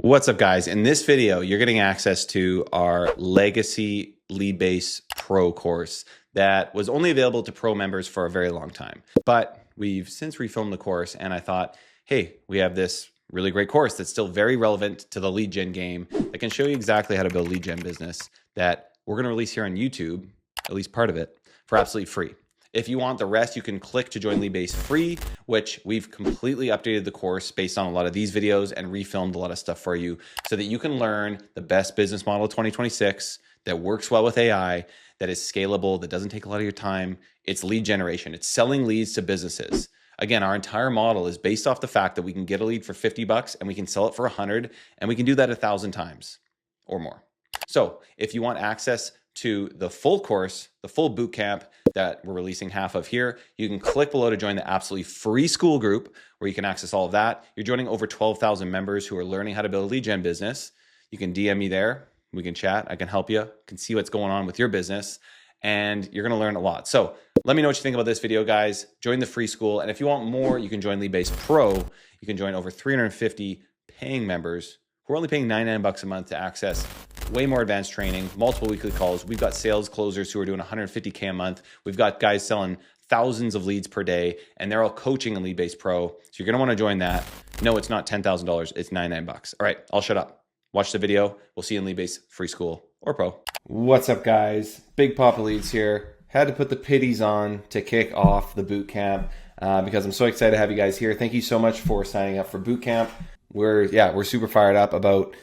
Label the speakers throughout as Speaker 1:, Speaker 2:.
Speaker 1: What's up, guys? In this video, you're getting access to our legacy Leadbase Pro course that was only available to Pro members for a very long time. But we've since refilmed the course, and I thought, hey, we have this really great course that's still very relevant to the lead gen game that can show you exactly how to build a lead gen business that we're going to release here on YouTube, at least part of it, for absolutely free. If you want the rest, you can click to join Leadbase free, which we've completely updated the course based on a lot of these videos and refilmed a lot of stuff for you so that you can learn the best business model of 2026 that works well with AI, that is scalable, that doesn't take a lot of your time. It's lead generation. It's selling leads to businesses. Again, our entire model is based off the fact that we can get a lead for 50 bucks and we can sell it for 100, and we can do that 1,000 times or more. So if you want access to the full course, the full boot camp that we're releasing half of here, you can click below to join the absolutely free Skool group where you can access all of that. You're joining over 12,000 members who are learning how to build a lead gen business. You can DM me there. We can chat. I can help you. Can see what's going on with your business, and you're going to learn a lot. So let me know what you think about this video, guys. Join the free Skool. And if you want more, you can join Leadbase Pro. You can join over 350 paying members who are only paying $99 a month to access way more advanced training, multiple weekly calls. We've got sales closers who are doing $150K a month. We've got guys selling thousands of leads per day, and they're all coaching in Leadbase Pro. So you're going to want to join that. No, it's not $10,000. It's $99. All right, I'll shut up. Watch the video. We'll see you in Leadbase free Skool or Pro. What's up, guys? Big Papa Leads here. Had to put the pitties on to kick off the boot camp because I'm so excited to have you guys here. Thank you so much for signing up for boot camp. We're super fired up about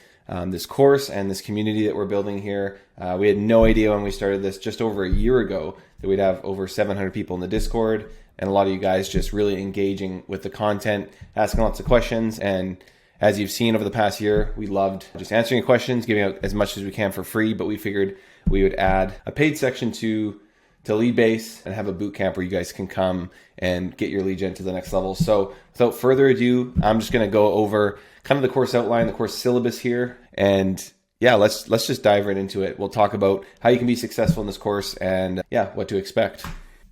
Speaker 1: this course and this community that we're building here. We had no idea when we started this just over a year ago that we'd have over 700 people in the Discord, and a lot of you guys just really engaging with the content, asking lots of questions. And as you've seen over the past year, we loved just answering your questions, giving out as much as we can for free, but we figured we would add a paid section to Leadbase and have a boot camp where you guys can come and get your lead gen to the next level. So without further ado, I'm just going to go over kind of the course outline, the course syllabus here. And yeah, let's just dive right into it. We'll talk about how you can be successful in this course and what to expect.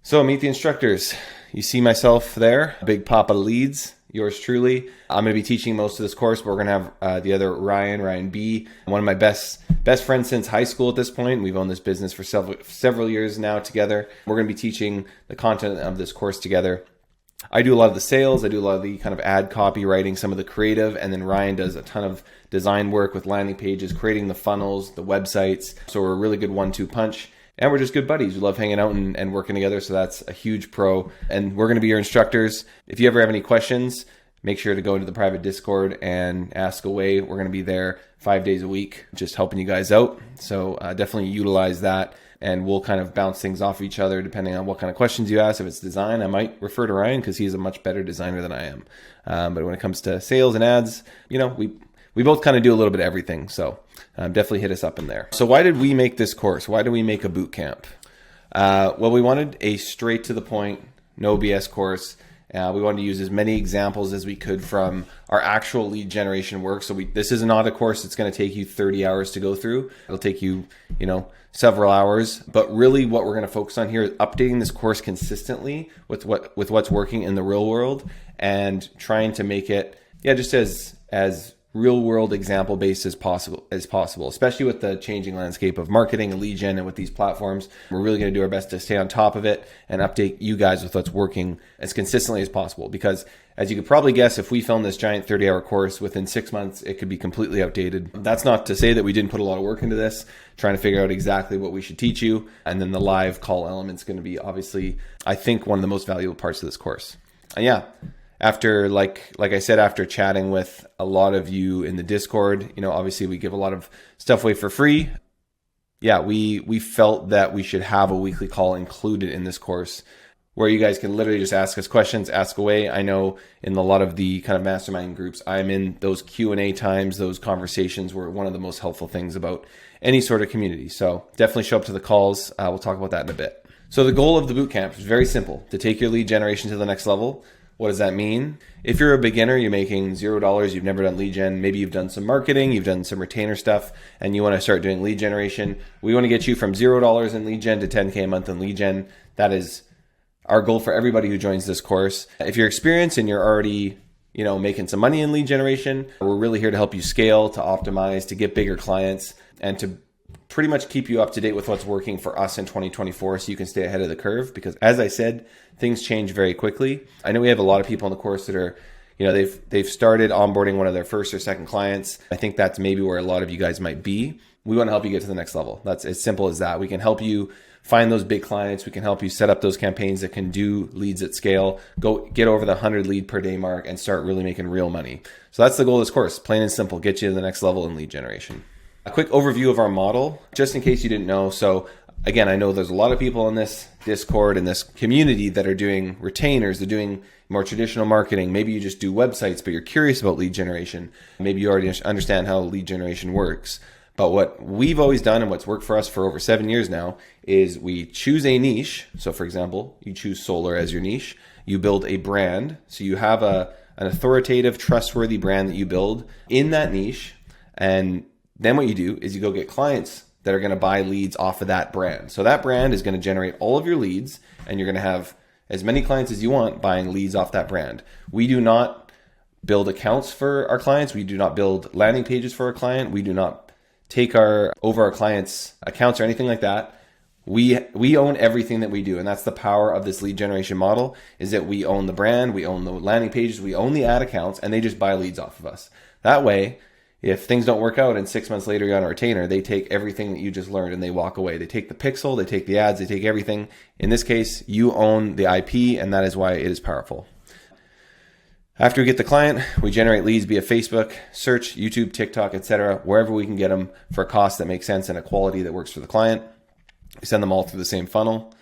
Speaker 1: So meet the instructors. You see myself there, Big Papa Leads, yours truly. I'm going to be teaching most of this course, but we're going to have the other Ryan B, one of my best friends since high school at this point. We've owned this business for several years now together. We're going to be teaching the content of this course together. I do a lot of the sales. I do a lot of the kind of ad copywriting, some of the creative, and then Ryan does a ton of design work with landing pages, creating the funnels, the websites. So we're a really good 1-2 punch. And we're just good buddies. We love hanging out and working together. So that's a huge pro. And we're going to be your instructors. If you ever have any questions, make sure to go into the private Discord and ask away. We're going to be there 5 days a week, just helping you guys out. So definitely utilize that. And we'll kind of bounce things off each other depending on what kind of questions you ask. If it's design, I might refer to Ryan because he's a much better designer than I am. But when it comes to sales and ads, we both kind of do a little bit of everything. So definitely hit us up in there. So why did we make this course? Why did we make a boot camp? Well, we wanted a straight to the point, no BS course. We wanted to use as many examples as we could from our actual lead generation work. So this is not a course that's going to take you 30 hours to go through. It'll take you, several hours. But really what we're going to focus on here is updating this course consistently with what's working in the real world and trying to make it, just as real world example based as possible, especially with the changing landscape of marketing and lead gen and with these platforms. We're really going to do our best to stay on top of it and update you guys with what's working as consistently as possible. Because as you could probably guess, if we film this giant 30-hour course within 6 months, it could be completely outdated. That's not to say that we didn't put a lot of work into this, trying to figure out exactly what we should teach you. And then the live call element's going to be obviously, I think, one of the most valuable parts of this course. And after, like I said, after chatting with a lot of you in the Discord, obviously we give a lot of stuff away for free. We felt that we should have a weekly call included in this course where you guys can literally just ask us questions, ask away. I know in a lot of the kind of mastermind groups, I'm in those Q&A times, those conversations were one of the most helpful things about any sort of community. So definitely show up to the calls. We'll talk about that in a bit. So the goal of the bootcamp is very simple: to take your lead generation to the next level. What does that mean? If you're a beginner, you're making $0, you've never done lead gen, maybe you've done some marketing, you've done some retainer stuff, and you want to start doing lead generation. We want to get you from $0 in lead gen to 10K a month in lead gen. That is our goal for everybody who joins this course. If you're experienced and you're already making some money in lead generation. We're really here to help you scale, to optimize, to get bigger clients, and to pretty much keep you up to date with what's working for us in 2024 so you can stay ahead of the curve. Because as I said, things change very quickly. I know we have a lot of people in the course that are, they've started onboarding one of their first or second clients. I think that's maybe where a lot of you guys might be. We want to help you get to the next level. That's as simple as that. We can help you find those big clients. We can help you set up those campaigns that can do leads at scale, go get over the 100 lead per day mark and start really making real money. So that's the goal of this course, plain and simple, get you to the next level in lead generation. A quick overview of our model, just in case you didn't know. So again, I know there's a lot of people in this Discord and this community that are doing retainers, they're doing more traditional marketing. Maybe you just do websites, but you're curious about lead generation. Maybe you already understand how lead generation works. But what we've always done and what's worked for us for over 7 years now is we choose a niche. So for example, you choose solar as your niche. You build a brand. So you have an authoritative, trustworthy brand that you build in that niche. And then what you do is you go get clients that are going to buy leads off of that brand. So that brand is going to generate all of your leads, and you're going to have as many clients as you want buying leads off that brand. We do not build accounts for our clients. We do not build landing pages for our client. We do not take over our clients' accounts or anything like that. We own everything that we do, and that's the power of this lead generation model, is that we own the brand, we own the landing pages, we own the ad accounts, and they just buy leads off of us. That way, if things don't work out and 6 months later you're on a retainer, they take everything that you just learned and they walk away. They take the pixel, they take the ads, they take everything. In this case, you own the IP, and that is why it is powerful. After we get the client, we generate leads via Facebook, search, YouTube, TikTok, etc., wherever we can get them for a cost that makes sense and a quality that works for the client. We send them all through the same funnel.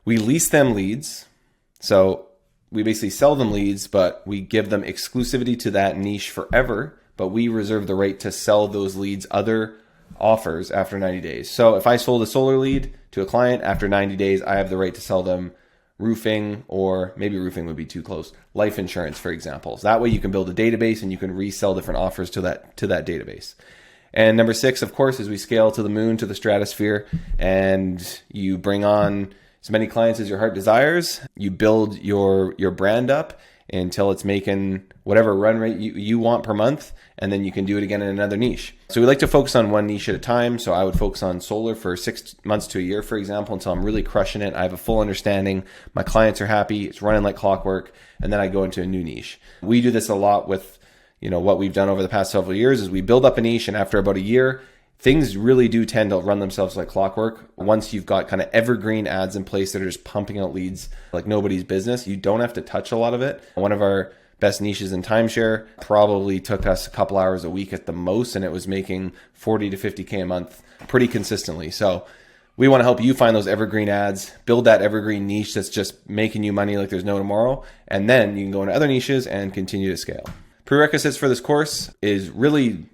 Speaker 1: We lease them leads. So we basically sell them leads, but we give them exclusivity to that niche forever, but we reserve the right to sell those leads other offers after 90 days. So if I sold a solar lead to a client after 90 days, I have the right to sell them roofing, or maybe roofing would be too close, life insurance, for example. So that way you can build a database and you can resell different offers to that database. And number 6, of course, is we scale to the moon, to the stratosphere, and you bring on as many clients as your heart desires. You build your brand up until it's making whatever run rate you want per month, and then you can do it again in another niche. So we like to focus on one niche at a time. So I would focus on solar for 6 months to a year, for example, until I'm really crushing it. I have a full understanding. My clients are happy. It's running like clockwork. And then I go into a new niche. We do this a lot with, what we've done over the past several years is we build up a niche, and after about a year, things really do tend to run themselves like clockwork. Once you've got kind of evergreen ads in place that are just pumping out leads like nobody's business, you don't have to touch a lot of it. One of our best niches in timeshare probably took us a couple hours a week at the most, and it was making 40 to 50K a month pretty consistently. So we want to help you find those evergreen ads, build that evergreen niche that's just making you money like there's no tomorrow, and then you can go into other niches and continue to scale. Prerequisites for this course is really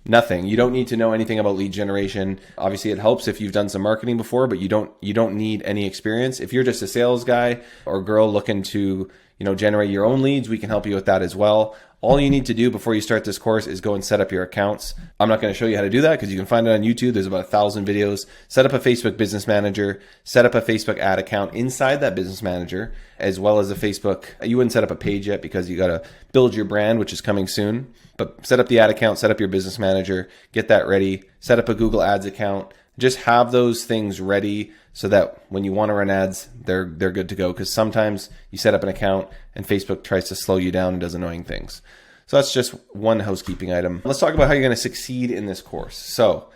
Speaker 1: nothing. You don't need to know anything about lead generation. Obviously, it helps if you've done some marketing before, but you don't need any experience. If you're just a sales guy or girl looking to, generate your own leads, we can help you with that as well. All you need to do before you start this course is go and set up your accounts. I'm not going to show you how to do that because you can find it on YouTube. There's about 1,000 videos. Set up a Facebook business manager, set up a Facebook ad account inside that business manager, as well as a Facebook. You wouldn't set up a page yet because you got to build your brand, which is coming soon. But set up the ad account, set up your business manager, get that ready, set up a Google Ads account. Just have those things ready so that when you want to run ads, they're good to go. Because sometimes you set up an account and Facebook tries to slow you down and does annoying things. So that's just one housekeeping item. Let's talk about how you're going to succeed in this course. So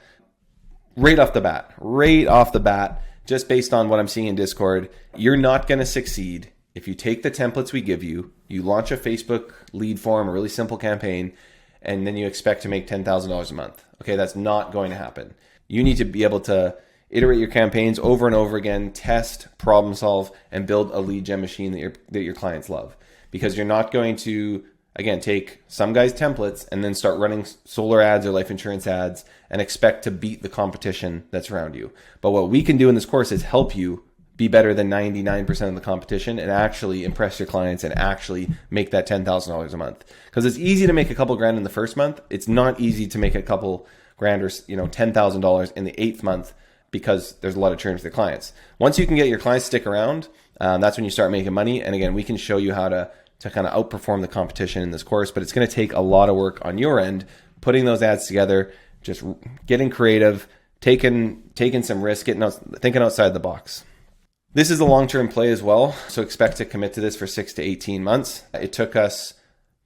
Speaker 1: right off the bat, just based on what I'm seeing in Discord, you're not going to succeed if you take the templates we give you, you launch a Facebook lead form, a really simple campaign, and then you expect to make $10,000 a month. Okay, that's not going to happen. You need to be able to iterate your campaigns over and over again, test, problem solve, and build a lead gen machine that your clients love. Because you're not going to, again, take some guy's templates and then start running solar ads or life insurance ads and expect to beat the competition that's around you. But what we can do in this course is help you be better than 99% of the competition and actually impress your clients and actually make that $10,000 a month. Because it's easy to make a couple grand in the first month. It's not easy to make a couple grand or $10,000 in the 8th month because there's a lot of churn with the clients. Once you can get your clients to stick around, that's when you start making money. And again, we can show you how to to kind of outperform the competition in this course, but it's going to take a lot of work on your end, putting those ads together, just getting creative, taking some risk, thinking outside the box. This is a long-term play as well, so expect to commit to this for 6 to 18 months. It took us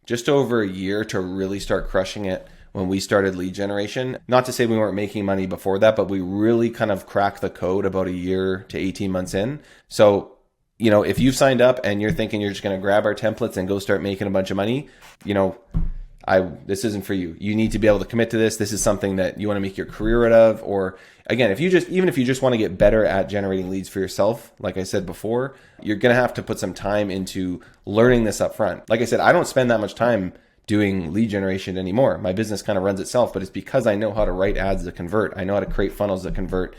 Speaker 1: just over a year to really start crushing it when we started lead generation. Not to say we weren't making money before that, but we really kind of cracked the code about a year to 18 months in. So, if you've signed up and you're thinking you're just going to grab our templates and go start making a bunch of money, this isn't for you. You need to be able to commit to this. This is something that you want to make your career out of. Or again, even if you just want to get better at generating leads for yourself, like I said before, you're going to have to put some time into learning this up front. Like I said, I don't spend that much time doing lead generation anymore. My business kind of runs itself, but it's because I know how to write ads that convert. I know how to create funnels that convert.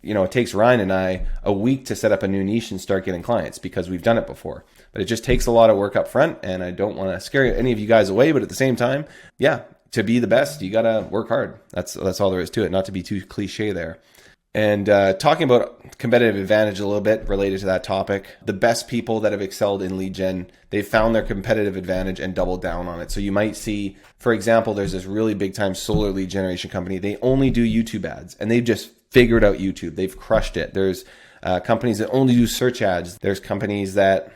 Speaker 1: It takes Ryan and I a week to set up a new niche and start getting clients because we've done it before. But it just takes a lot of work up front, and I don't want to scare any of you guys away, but at the same time, to be the best, you got to work hard. That's all there is to it, not to be too cliche there. And talking about competitive advantage a little bit related to that topic, the best people that have excelled in lead gen, they've found their competitive advantage and doubled down on it. So you might see, for example, there's this really big time solar lead generation company. They only do YouTube ads, and they've just figured out YouTube. They've crushed it. There's companies that only do search ads. There's companies that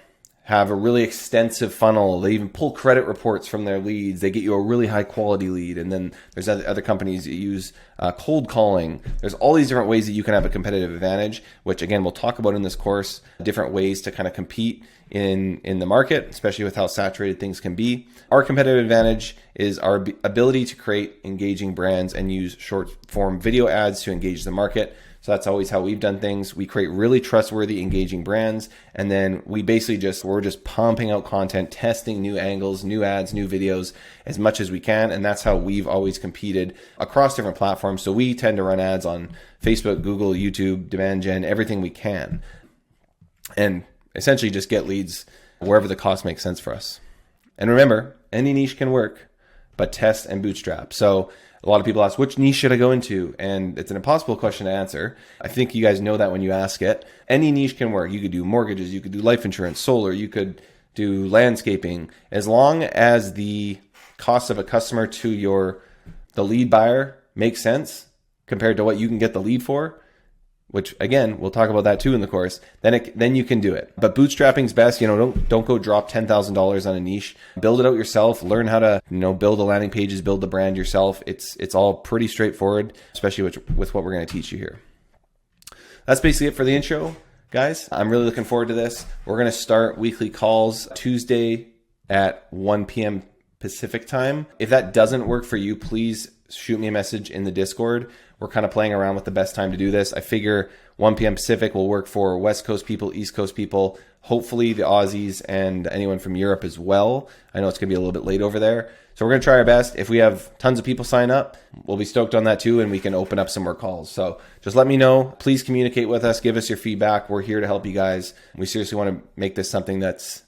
Speaker 1: have a really extensive funnel. They even pull credit reports from their leads. They get you a really high quality lead. And then there's other companies that use cold calling. There's all these different ways that you can have a competitive advantage, which again, we'll talk about in this course, different ways to kind of compete in the market, especially with how saturated things can be. Our competitive advantage is our ability to create engaging brands and use short form video ads to engage the market. So that's always how we've done things. We create really trustworthy, engaging brands. And then we basically we're just pumping out content, testing new angles, new ads, new videos as much as we can. And that's how we've always competed across different platforms. So we tend to run ads on Facebook, Google, YouTube, demand gen, everything we can. And essentially just get leads wherever the cost makes sense for us. And remember, any niche can work, but test and bootstrap. So a lot of people ask, which niche should I go into? And it's an impossible question to answer. I think you guys know that when you ask it. Any niche can work. You could do mortgages, you could do life insurance, solar, you could do landscaping. As long as the cost of a customer to the lead buyer makes sense compared to what you can get the lead for, which again, we'll talk about that too in the course, then you can do it. But bootstrapping's best. Don't go drop $10,000 on a niche. Build it out yourself. Learn how to, build the landing pages, build the brand yourself. It's all pretty straightforward, especially with what we're going to teach you here. That's basically it for the intro, guys. I'm really looking forward to this. We're going to start weekly calls Tuesday at 1 p.m. Pacific time. If that doesn't work for you, please shoot me a message in the Discord. We're kind of playing around with the best time to do this. I figure 1 p.m. Pacific will work for West Coast people, East Coast people, hopefully the Aussies and anyone from Europe as well. I know it's going to be a little bit late over there. So we're going to try our best. If we have tons of people sign up, we'll be stoked on that too, and we can open up some more calls. So just let me know. Please communicate with us. Give us your feedback. We're here to help you guys. We seriously want to make this something that's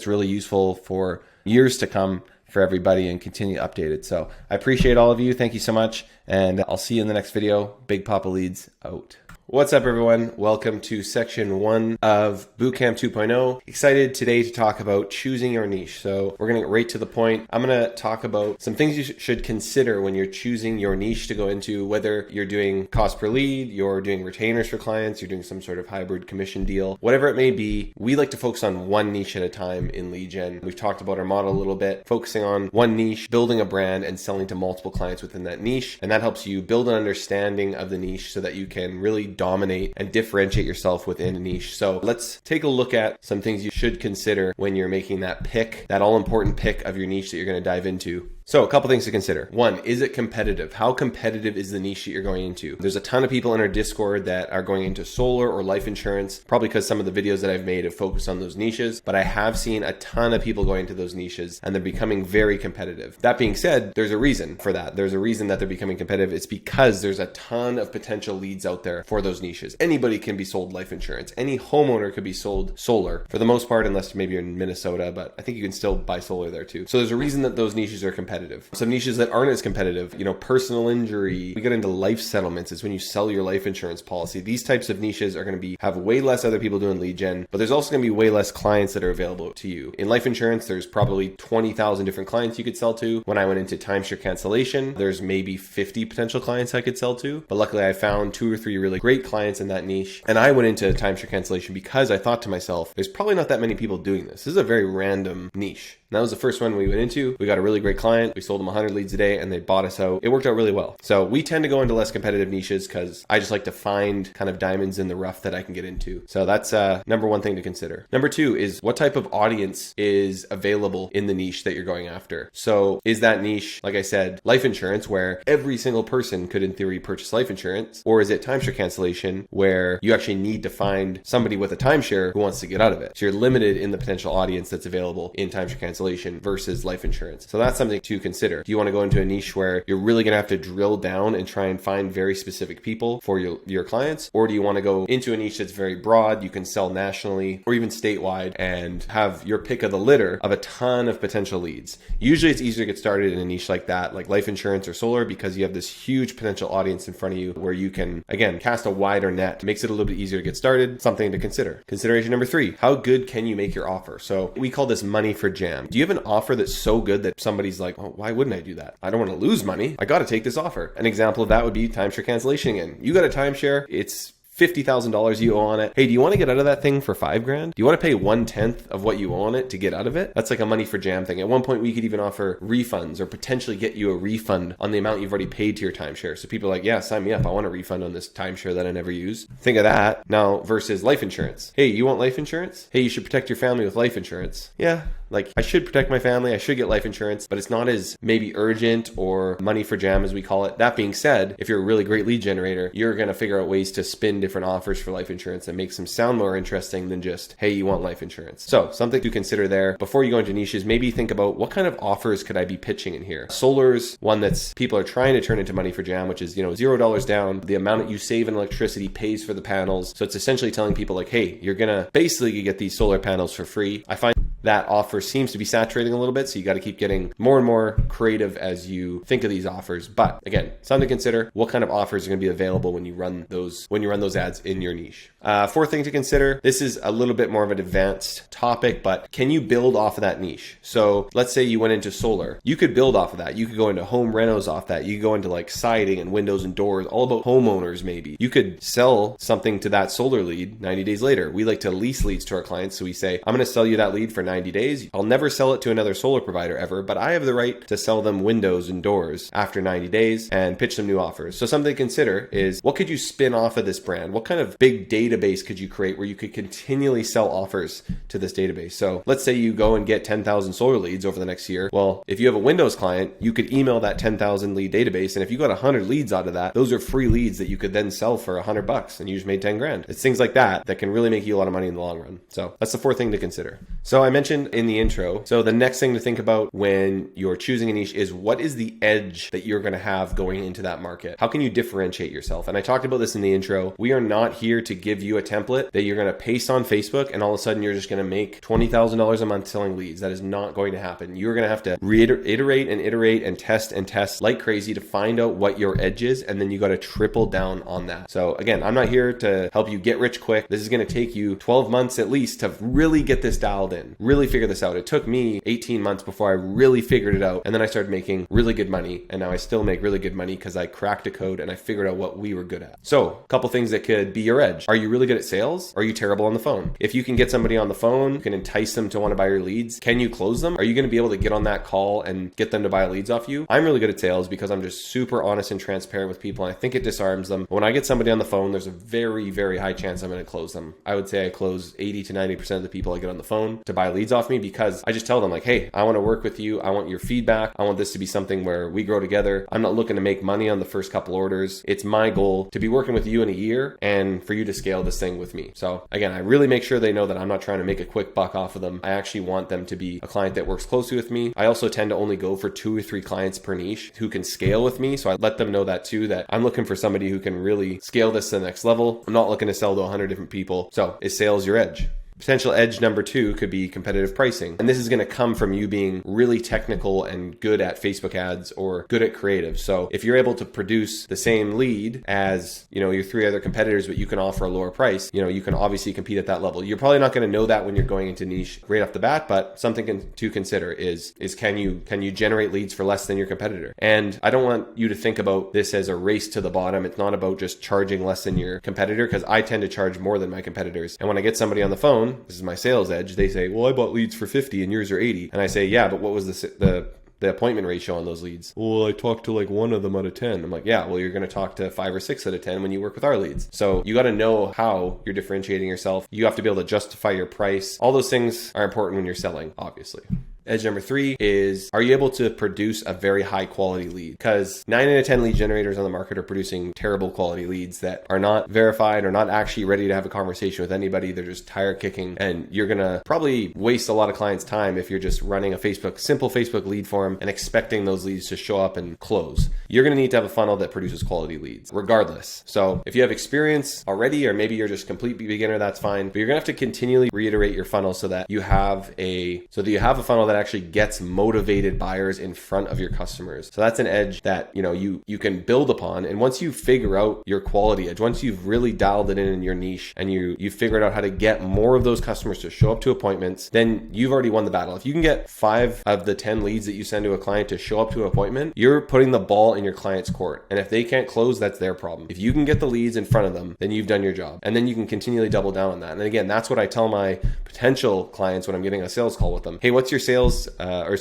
Speaker 1: really useful for years to come for everybody and continue updated. So I appreciate all of you. Thank you so much. And I'll see you in the next video. Big Papa Leads out. What's up, everyone? Welcome to section 1 of Bootcamp 2.0. Excited today to talk about choosing your niche. So we're going to get right to the point. I'm going to talk about some things you should consider when you're choosing your niche to go into, whether you're doing cost per lead, you're doing retainers for clients, you're doing some sort of hybrid commission deal, whatever it may be. We like to focus on one niche at a time in lead gen. We've talked about our model a little bit, focusing on one niche, building a brand and selling to multiple clients within that niche. And that helps you build an understanding of the niche so that you can really dominate and differentiate yourself within a niche. So let's take a look at some things you should consider when you're making that pick, that all important pick of your niche that you're going to dive into. So a couple things to consider. One, is it competitive? How competitive is the niche that you're going into? There's a ton of people in our Discord that are going into solar or life insurance, probably because some of the videos that I've made have focused on those niches, but I have seen a ton of people going into those niches and they're becoming very competitive. That being said, there's a reason for that. There's a reason that they're becoming competitive. It's because there's a ton of potential leads out there for those niches. Anybody can be sold life insurance. Any homeowner could be sold solar for the most part, unless maybe you're in Minnesota, but I think you can still buy solar there too. So there's a reason that those niches are competitive. competitive. Some niches that aren't as competitive, personal injury. We get into life settlements. It's when you sell your life insurance policy. These types of niches are going to have way less other people doing lead gen, but there's also going to be way less clients that are available to you. In life insurance, there's probably 20,000 different clients you could sell to. When I went into timeshare cancellation, there's maybe 50 potential clients I could sell to, but luckily I found 2 or 3 really great clients in that niche. And I went into timeshare cancellation because I thought to myself, there's probably not that many people doing this. This is a very random niche. And that was the first one we went into. We got a really great client. We sold them 100 leads a day and they bought us out. It worked out really well. So we tend to go into less competitive niches because I just like to find kind of diamonds in the rough that I can get into. So that's number one thing to consider. Number 2 is what type of audience is available in the niche that you're going after. So is that niche, like I said, life insurance where every single person could in theory purchase life insurance? Or is it timeshare cancellation where you actually need to find somebody with a timeshare who wants to get out of it? So you're limited in the potential audience that's available in timeshare cancellation versus life insurance. So that's something to consider. Do you want to go into a niche where you're really going to have to drill down and try and find very specific people for your clients? Or do you want to go into a niche that's very broad, you can sell nationally or even statewide and have your pick of the litter of a ton of potential leads? Usually it's easier to get started in a niche like that, like life insurance or solar, because you have this huge potential audience in front of you where you can, again, cast a wider net. Makes it a little bit easier to get started. Something to consider. Consideration number 3, how good can you make your offer? So we call this money for jam. Do you have an offer that's so good that somebody's like, oh, why wouldn't I do that? I don't want to lose money. I got to take this offer. An example of that would be timeshare cancellation again. You got a timeshare. It's $50,000 you owe on it. Hey, do you want to get out of that thing for $5,000? Do you want to pay 1/10 of what you owe on it to get out of it? That's like a money for jam thing. At one point, we could even offer refunds or potentially get you a refund on the amount you've already paid to your timeshare. So people are like, yeah, sign me up. I want a refund on this timeshare that I never use. Think of that now versus life insurance. Hey, you want life insurance? Hey, you should protect your family with life insurance. Yeah. Like I should protect my family. I should get life insurance, but it's not as maybe urgent or money for jam as we call it. That being said, if you're a really great lead generator, you're going to figure out ways to spin different offers for life insurance that makes them sound more interesting than just, hey, you want life insurance. So something to consider there. Before you go into niches, maybe think about what kind of offers could I be pitching in here? Solar's one that's people are trying to turn into money for jam, which is, $0 down. The amount that you save in electricity pays for the panels. So it's essentially telling people like, hey, you're going to basically get these solar panels for free. I find that offer seems to be saturating a little bit. So you got to keep getting more and more creative as you think of these offers. But again, something to consider, what kind of offers are going to be available when you run those ads in your niche. Fourth thing to consider, this is a little bit more of an advanced topic, but can you build off of that niche? So let's say you went into solar. You could build off of that. You could go into home renos off that. You could go into like siding and windows and doors, all about homeowners maybe. You could sell something to that solar lead 90 days later. We like to lease leads to our clients. So we say, I'm going to sell you that lead for 90 days. I'll never sell it to another solar provider ever, but I have the right to sell them windows and doors after 90 days and pitch them new offers. So something to consider is what could you spin off of this brand? What kind of big database could you create where you could continually sell offers to this database? So let's say you go and get 10,000 solar leads over the next year. Well, if you have a Windows client, you could email that 10,000 lead database. And if you got 100 leads out of that, those are free leads that you could then sell for $100 and you just made 10 grand. It's things like that that can really make you a lot of money in the long run. So that's the fourth thing to consider. So I mentioned in the intro, so the next thing to think about when you're choosing a niche is what is the edge that you're going to have going into that market? How can you differentiate yourself? And I talked about this in the intro. We are not here to give you a template that you're going to paste on Facebook and all of a sudden you're just going to make $20,000 a month selling leads. That is not going to happen. You're going to have to iterate and test like crazy to find out what your edge is, and then you got to triple down on that. So again, I'm not here to help you get rich quick. This is going to take you 12 months at least to really get this dialed in, really figure this out. It took me 18 months before I really figured it out, and then I started making really good money, and now I still make really good money because I cracked a code and I figured out what we were good at. So a couple things that could be your edge. Are you really good at sales? Are you terrible on the phone? If you can get somebody on the phone, you can entice them to want to buy your leads. Can you close them? Are you going to be able to get on that call and get them to buy leads off you? I'm really good at sales because I'm just super honest and transparent with people, and I think it disarms them. When I get somebody on the phone, there's a very, very high chance I'm going to close them. I would say I close 80 to 90% of the people I get on the phone to buy leads off me because I just tell them like, hey, I want to work with you. I want your feedback. I want this to be something where we grow together. I'm not looking to make money on the first couple orders. It's my goal to be working with you in a year and for you to scale this thing with me. So again, I really make sure they know that I'm not trying to make a quick buck off of them. I actually want them to be a client that works closely with me. I also tend to only go for 2 or 3 clients per niche who can scale with me. So I let them know that too, that I'm looking for somebody who can really scale this to the next level. I'm not looking to sell to 100 different people. So is sales your edge? Potential edge number 2 could be competitive pricing. And this is going to come from you being really technical and good at Facebook ads or good at creative. So if you're able to produce the same lead as, your 3 other competitors, but you can offer a lower price, you can obviously compete at that level. You're probably not going to know that when you're going into niche right off the bat, but something to consider is can you generate leads for less than your competitor? And I don't want you to think about this as a race to the bottom. It's not about just charging less than your competitor, because I tend to charge more than my competitors. And when I get somebody on the phone, this is my sales edge, they say, well, I bought leads for 50 and yours are 80. And I say, yeah, but what was the appointment ratio on those leads? Well, I talked to like 1 of them out of 10. I'm like, yeah, well, you're going to talk to 5 or 6 out of 10 when you work with our leads. So you got to know how you're differentiating yourself. You have to be able to justify your price. All those things are important when you're selling, obviously. Edge number 3 is, are you able to produce a very high quality lead? Because 9 out of 10 lead generators on the market are producing terrible quality leads that are not verified or not actually ready to have a conversation with anybody. They're just tire kicking, and you're going to probably waste a lot of clients' time if you're just running a simple Facebook lead form and expecting those leads to show up and close. You're going to need to have a funnel that produces quality leads regardless. So if you have experience already, or maybe you're just complete beginner, that's fine. But you're going to have to continually reiterate your funnel so that you have a funnel that actually gets motivated buyers in front of your customers. So that's an edge that you can build upon. And once you figure out your quality edge, once you've really dialed it in your niche, and you figured out how to get more of those customers to show up to appointments, then you've already won the battle. If you can get 5 of the 10 leads that you send to a client to show up to an appointment, you're putting the ball in your client's court. And if they can't close, that's their problem. If you can get the leads in front of them, then you've done your job. And then you can continually double down on that. And again, that's what I tell my potential clients when I'm getting a sales call with them. Hey, what's your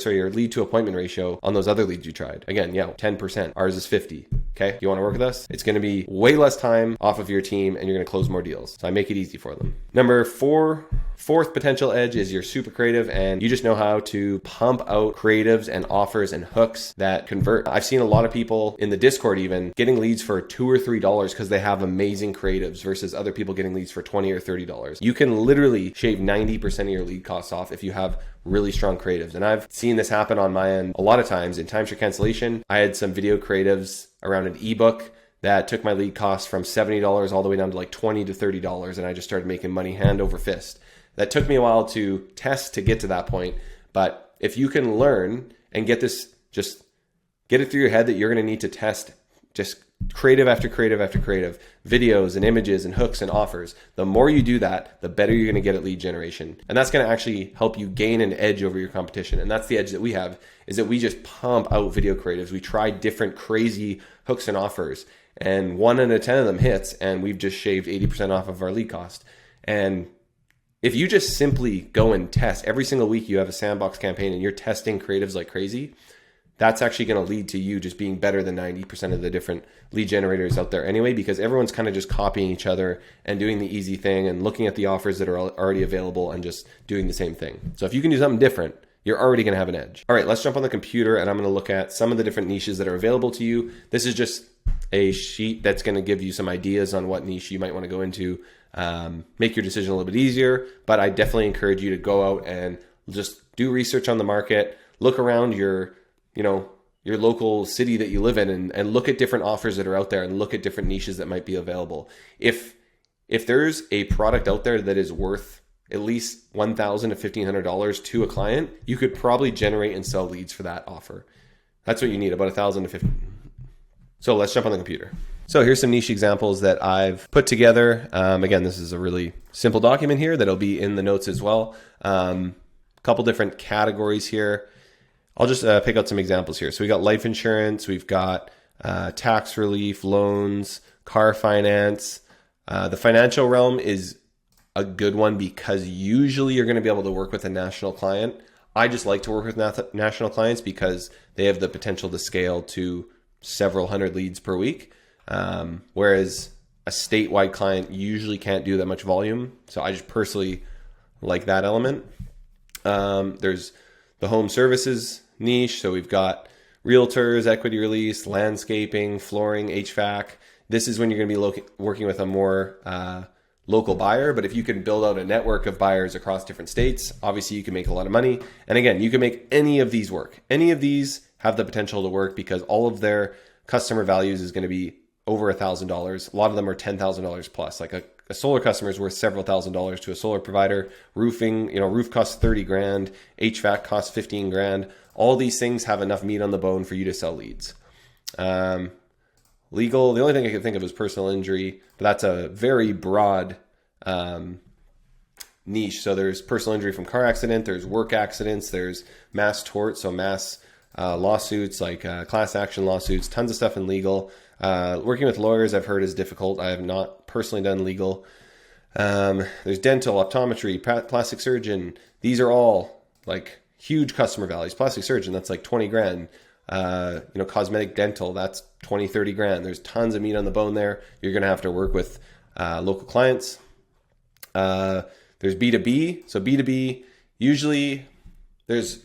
Speaker 1: your lead to appointment ratio on those other leads you tried? Again, 10%. Ours is 50. Okay. You want to work with us? It's going to be way less time off of your team, and you're going to close more deals. So I make it easy for them. Number 4, fourth potential edge is you're super creative and you just know how to pump out creatives and offers and hooks that convert. I've seen a lot of people in the Discord even getting leads for $2 or $3 because they have amazing creatives versus other people getting leads for $20 or $30. You can literally shave 90% of your lead costs off if you have really strong creatives. And I've seen this happen on my end a lot of times. In Times for Cancellation, I had some video creatives around an ebook that took my lead cost from $70 all the way down to like $20 to $30. And I just started making money hand over fist. That took me a while to test to get to that point. But if you can learn and get this, just get it through your head that you're going to need to test just creative after creative after creative, videos and images and hooks and offers. The more you do that, the better you're going to get at lead generation. And that's going to actually help you gain an edge over your competition. And that's the edge that we have, is that we just pump out video creatives. We try different crazy hooks and offers, and 1 out of 10 of them hits, and we've just shaved 80% off of our lead cost. And if you just simply go and test every single week, you have a sandbox campaign and you're testing creatives like crazy, that's actually going to lead to you just being better than 90% of the different lead generators out there anyway, because everyone's kind of just copying each other and doing the easy thing and looking at the offers that are already available and just doing the same thing. So if you can do something different, you're already going to have an edge. All right, let's jump on the computer and I'm going to look at some of the different niches that are available to you. This is just a sheet that's going to give you some ideas on what niche you might want to go into, make your decision a little bit easier. But I definitely encourage you to go out and just do research on the market, look around your local city that you live in, and look at different offers that are out there and look at different niches that might be available. If there's a product out there that is worth at least $1,000 to $1,500 to a client, you could probably generate and sell leads for that offer. That's what you need, about $1,000 to $1,500. So let's jump on the computer. So here's some niche examples that I've put together. Again, this is a really simple document here that'll be in the notes as well. Couple different categories here. I'll just pick out some examples here. So we got life insurance, we've got tax relief, loans, car finance. The financial realm is a good one because usually you're going to be able to work with a national client. I just like to work with national clients because they have the potential to scale to several hundred leads per week. Whereas a statewide client usually can't do that much volume. So I just personally like that element. There's the home services niche. So we've got realtors, equity release, landscaping, flooring, HVAC. This is when you're going to be working with a more local buyer. But if you can build out a network of buyers across different states, obviously you can make a lot of money. And again, you can make any of these work. Any of these have the potential to work because all of their customer values is going to be over $1,000. A lot of them are $10,000 plus. Like
Speaker 2: a solar customer is worth several $1,000s to a solar provider. Roofing, roof costs 30 grand, HVAC costs 15 grand. All these things have enough meat on the bone for you to sell leads. Legal, the only thing I could think of is personal injury, but that's a very broad niche. So there's personal injury from car accident, there's work accidents, there's mass tort, so mass lawsuits, like class action lawsuits, tons of stuff in legal. Working with lawyers, I've heard, is difficult. I have not personally done legal. There's dental, optometry, plastic surgeon. These are all like huge customer values. Plastic surgeon, that's like 20 grand. Cosmetic dental, that's 20, 30 grand. There's tons of meat on the bone there. You're going to have to work with local clients. There's B2B. So B2B, usually there's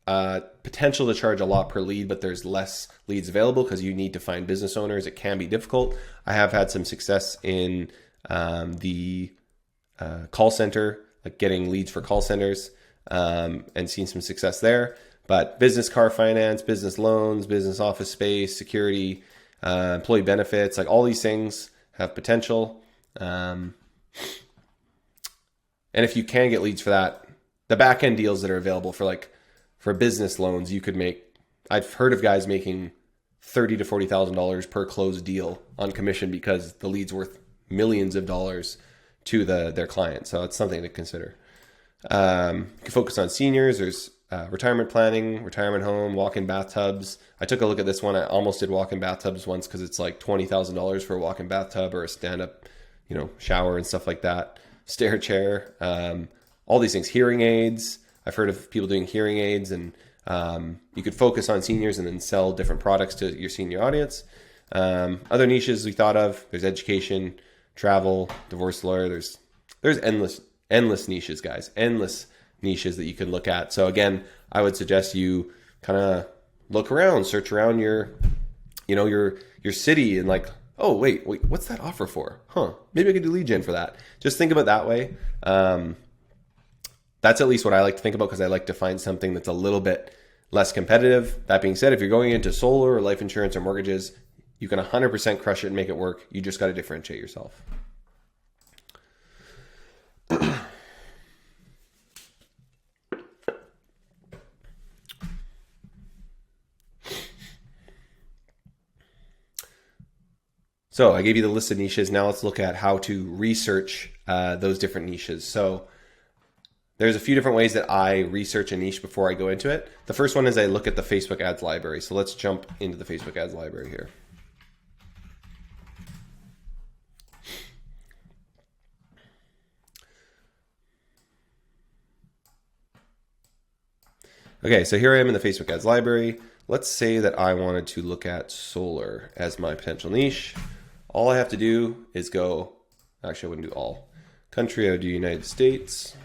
Speaker 2: potential to charge a lot per lead, but there's less leads available because you need to find business owners. It can be difficult. I have had some success in the call center, like getting leads for call centers, and seen some success there. But business car finance, business loans, business office space, security, employee benefits, like all these things have potential. And if you can get leads for that, the back end deals that are available for business loans, you could make, I've heard of guys making $30,000 to $40,000 per closed deal on commission because the lead's worth millions of dollars to their client. So it's something to consider. You can focus on seniors. There's retirement planning, retirement home, walk-in bathtubs. I took a look at this one. I almost did walk-in bathtubs once because it's like $20,000 for a walk-in bathtub or a stand-up, shower and stuff like that. Stair chair, all these things. Hearing aids. I've heard of people doing hearing aids, and you could focus on seniors and then sell different products to your senior audience. Other niches we thought of, there's education, travel, divorce lawyer. There's endless niches, guys. Endless niches that you can look at. So again, I would suggest you kind of look around, search around your city, and like, oh, wait, what's that offer for? Maybe I could do lead gen for that. Just think about it that way. That's at least what I like to think about because I like to find something that's a little bit less competitive. That being said, if you're going into solar or life insurance or mortgages, you can 100% crush it and make it work. You just got to differentiate yourself. So I gave you the list of niches. Now let's look at how to research those different niches. So there's a few different ways that I research a niche before I go into it. The first one is I look at the Facebook ads library. So let's jump into the Facebook ads library here. Okay, so here I am in the Facebook ads library. Let's say that I wanted to look at solar as my potential niche. All I have to do is go, actually I wouldn't do all. Country, I would do United States.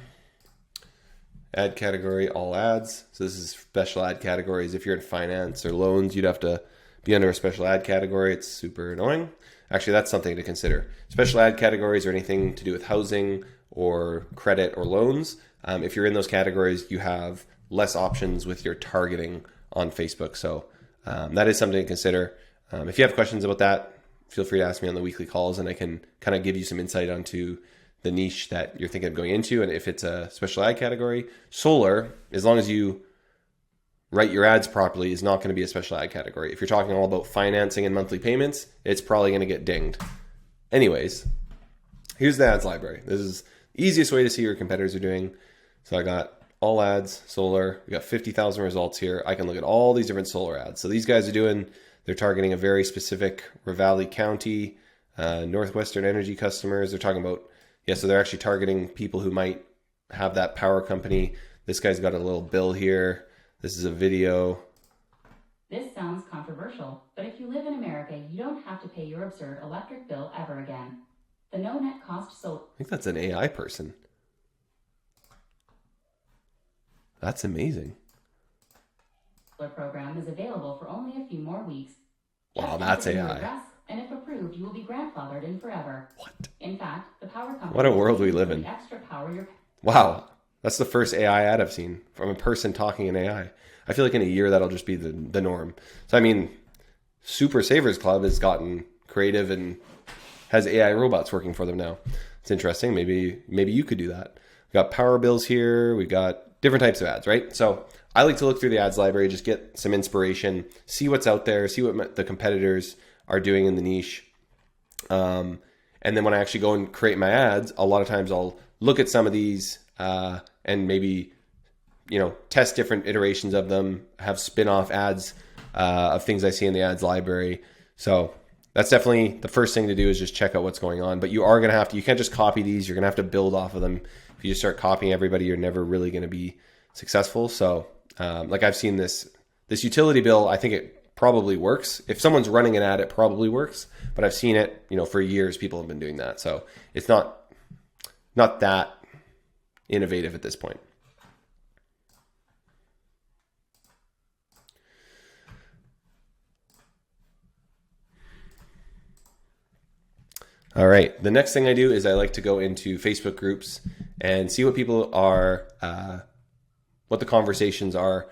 Speaker 2: Ad category, all ads. So this is special ad categories. If you're in finance or loans, you'd have to be under a special ad category. It's super annoying. Actually, that's something to consider. Special ad categories are anything to do with housing or credit or loans. If you're in those categories, you have less options with your targeting on Facebook. So that is something to consider. If you have questions about that, feel free to ask me on the weekly calls and I can kind of give you some insight onto the niche that you're thinking of going into. And if it's a special ad category, solar, as long as you write your ads properly, is not going to be a special ad category. If you're talking all about financing and monthly payments, it's probably going to get dinged. Anyways, here's the ads library. This is the easiest way to see what your competitors are doing. So I got all ads, solar. We got 50,000 results here. I can look at all these different solar ads. So these guys are they're targeting a very specific Ravalli County, Northwestern Energy customers. They're talking about, so they're actually targeting people who might have that power company. This guy's got a little bill here. This is a video.
Speaker 3: This sounds controversial, but if you live in America, you don't have to pay your absurd electric bill ever again. The no net cost
Speaker 2: I think that's an AI person. That's amazing.
Speaker 3: Program is available for only a few more weeks.
Speaker 2: Wow, that's AI.
Speaker 3: And if approved, you will be grandfathered in forever.
Speaker 2: What?
Speaker 3: In fact, the power company.
Speaker 2: What a world we live in.
Speaker 3: Extra power
Speaker 2: Wow, that's the first AI ad I've seen from a person talking in AI. I feel like in a year that'll just be the norm. So I mean, Super Savers Club has gotten creative and has AI robots working for them now. It's interesting. Maybe you could do that. We've got power bills here. We've got different types of ads, right? So I like to look through the ads library, just get some inspiration, see what's out there, see what the competitors are doing in the niche. And then when I actually go and create my ads, a lot of times I'll look at some of these and maybe, test different iterations of them, have spin-off ads of things I see in the ads library. So that's definitely the first thing to do, is just check out what's going on. But you are going to have to, you can't just copy these. You're going to have to build off of them. If you just start copying everybody, you're never really going to be successful. So like I've seen this utility bill, I think it probably works. If someone's running an ad, it probably works. But I've seen it, for years, people have been doing that. So it's not that innovative at this point. All right. The next thing I do is I like to go into Facebook groups and see what people are, what the conversations are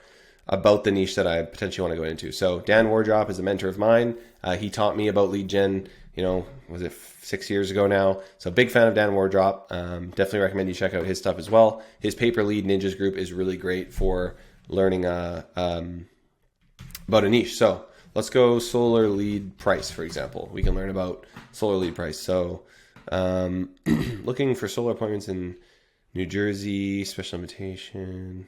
Speaker 2: about the niche that I potentially want to go into. So Dan Wardrop is a mentor of mine. He taught me about lead gen, was it 6 years ago now? So big fan of Dan Wardrop. Definitely recommend you check out his stuff as well. His Paper Lead Ninjas group is really great for learning about a niche. So let's go solar lead price, for example. We can learn about solar lead price. So looking for solar appointments in New Jersey, special invitation.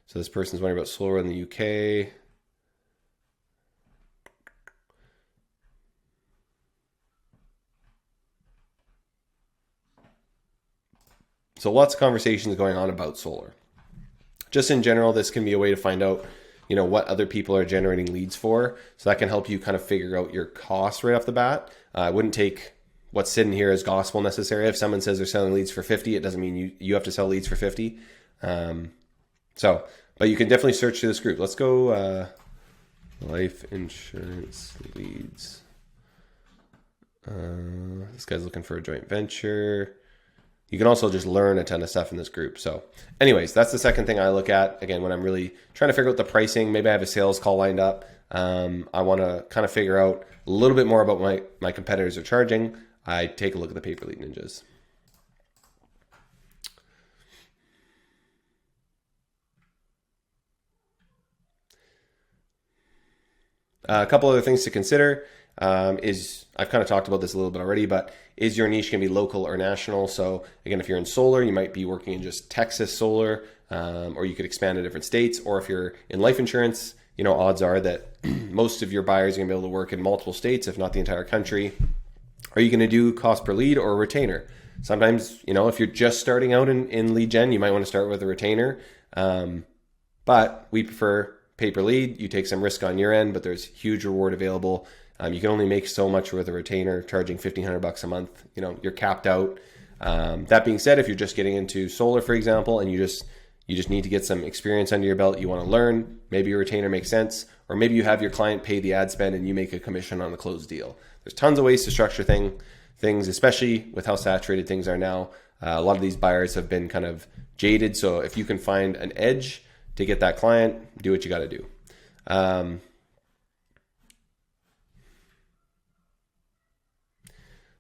Speaker 2: So this person's wondering about solar in the UK. So lots of conversations going on about solar. Just in general, this can be a way to find out, what other people are generating leads for. So that can help you kind of figure out your costs right off the bat. I wouldn't take what's sitting here as gospel necessarily. If someone says they're selling leads for 50, it doesn't mean you have to sell leads for 50. But you can definitely search through this group. Let's go life insurance leads. This guy's looking for a joint venture. You can also just learn a ton of stuff in this group. So anyways, that's the second thing I look at. Again, when I'm really trying to figure out the pricing, maybe I have a sales call lined up. I want to kind of figure out a little bit more about what my competitors are charging. I take a look at the Paper Lead Ninjas. A couple other things to consider is, I've kind of talked about this a little bit already, but is your niche going to be local or national? So again, if you're in solar, you might be working in just Texas solar, or you could expand to different states. Or if you're in life insurance, odds are that most of your buyers are going to be able to work in multiple states, if not the entire country. Are you going to do cost per lead or a retainer? Sometimes, if you're just starting out in lead gen, you might want to start with a retainer. But we prefer Paper Lead. You take some risk on your end, but there's huge reward available. You can only make so much with a retainer, charging $1,500 a month. You're capped out. That being said, if you're just getting into solar, for example, and you just need to get some experience under your belt, you want to learn, maybe a retainer makes sense, or maybe you have your client pay the ad spend and you make a commission on the closed deal. There's tons of ways to structure things, especially with how saturated things are now. A lot of these buyers have been kind of jaded. So if you can find an edge to get that client, do what you got to do.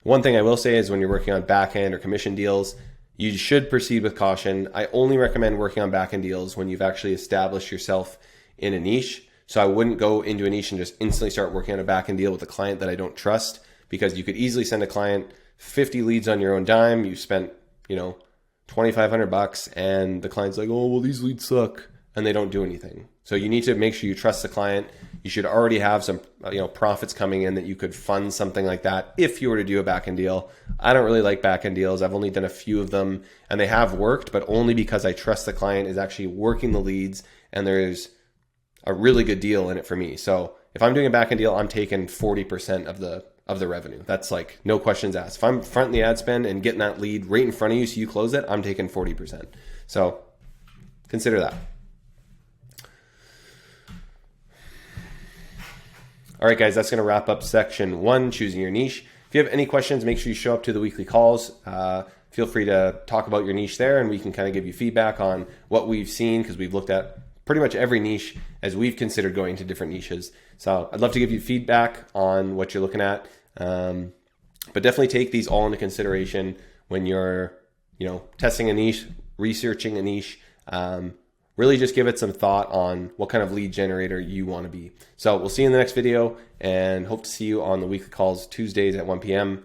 Speaker 2: One thing I will say is when you're working on back-end or commission deals, you should proceed with caution. I only recommend working on back-end deals when you've actually established yourself in a niche. So I wouldn't go into a niche and just instantly start working on a back-end deal with a client that I don't trust, because you could easily send a client 50 leads on your own dime. You spent, $2,500, and the client's like, oh, well, these leads suck, and they don't do anything. So you need to make sure you trust the client. You should already have some, profits coming in that you could fund something like that if you were to do a back-end deal. I don't really like back-end deals. I've only done a few of them, and they have worked, but only because I trust the client is actually working the leads, and there's a really good deal in it for me. So if I'm doing a back-end deal, I'm taking 40% of the revenue. That's like no questions asked. If I'm fronting the ad spend and getting that lead right in front of you so you close it, I'm taking 40%. So consider that. All right, guys, that's going to wrap up section 1, choosing your niche. If you have any questions, make sure you show up to the weekly calls. Feel free to talk about your niche there, and we can kind of give you feedback on what we've seen, because we've looked at pretty much every niche as we've considered going to different niches. So I'd love to give you feedback on what you're looking at. But definitely take these all into consideration when you're, testing a niche, researching a niche. Really just give it some thought on what kind of lead generator you want to be. So we'll see you in the next video, and hope to see you on the weekly calls Tuesdays at 1 p.m.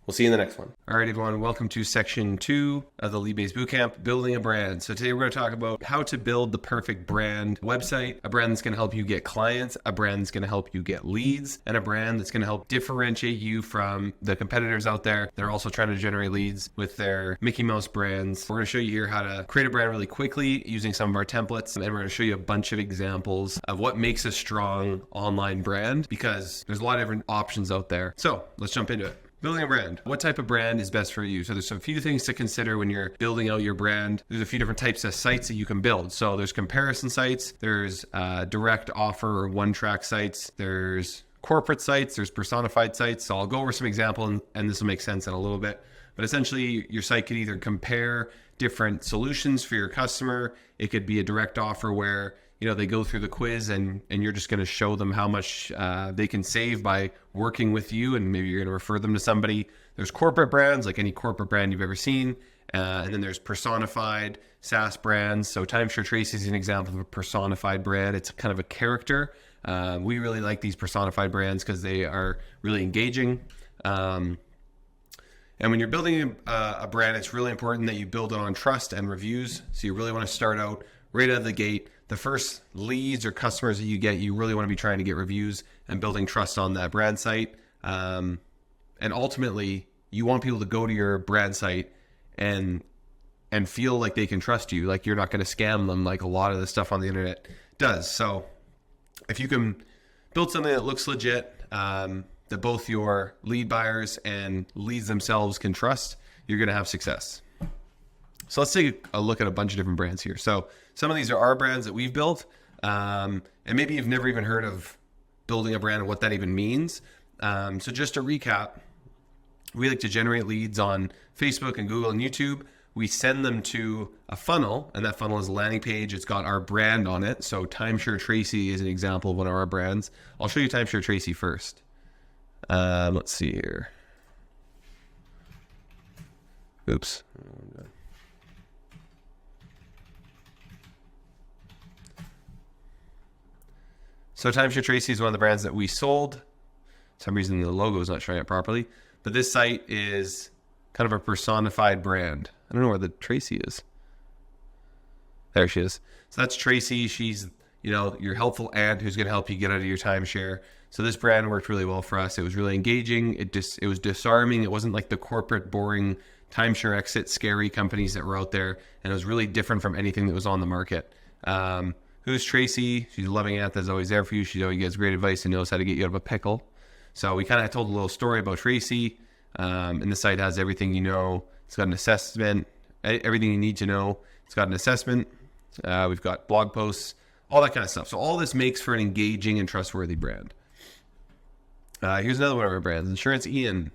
Speaker 2: We'll see you in the next one.
Speaker 1: All right, everyone. Welcome to section 2 of the Leadbase Bootcamp, building a brand. So today we're going to talk about how to build the perfect brand website, a brand that's going to help you get clients, a brand that's going to help you get leads, and a brand that's going to help differentiate you from the competitors out there. They're also trying to generate leads with their Mickey Mouse brands. We're going to show you here how to create a brand really quickly using some of our templates. And we're going to show you a bunch of examples of what makes a strong online brand, because there's a lot of different options out there. So let's jump into it. Building a brand. What type of brand is best for you? So there's a few things to consider when you're building out your brand. There's a few different types of sites that you can build. So there's comparison sites, there's direct offer or one-track sites, there's corporate sites, there's personified sites. So I'll go over some examples and this will make sense in a little bit. But essentially your site could either compare different solutions for your customer. It could be a direct offer where they go through the quiz and you're just going to show them how much they can save by working with you, and maybe you're going to refer them to somebody. There's corporate brands, like any corporate brand you've ever seen. And then there's personified SaaS brands. So Timeshare Tracy is an example of a personified brand. It's kind of a character. We really like these personified brands because they are really engaging. And when you're building a brand, it's really important that you build it on trust and reviews. So you really want to start out right out of the gate. The first leads or customers that you get, you really want to be trying to get reviews and building trust on that brand site. And ultimately, you want people to go to your brand site and feel like they can trust you, like you're not going to scam them like a lot of the stuff on the internet does. So if you can build something that looks legit, that both your lead buyers and leads themselves can trust, you're going to have success. So let's take a look at a bunch of different brands here. So some of these are our brands that we've built. And maybe you've never even heard of building a brand and what that even means. So just to recap, we like to generate leads on Facebook and Google and YouTube. We send them to a funnel, and that funnel is a landing page. It's got our brand on it. So Timeshare Tracy is an example of one of our brands. I'll show you Timeshare Tracy first. Let's see here. Oops. So Timeshare Tracy is one of the brands that we sold. For some reason the logo is not showing up properly. But this site is kind of a personified brand. I don't know where the Tracy is. There she is. So that's Tracy. She's, your helpful aunt who's going to help you get out of your timeshare. So this brand worked really well for us. It was really engaging. It was disarming. It wasn't like the corporate, boring timeshare exit, scary companies that were out there. And it was really different from anything that was on the market. Who's Tracy? She's a loving aunt that's always there for you. She always gives great advice and knows how to get you out of a pickle. So we kind of told a little story about Tracy. And the site has everything you know. It's got an assessment, everything you need to know. It's got an assessment. We've got blog posts, all that kind of stuff. So all this makes for an engaging and trustworthy brand. Here's another one of our brands, Insurance Ian.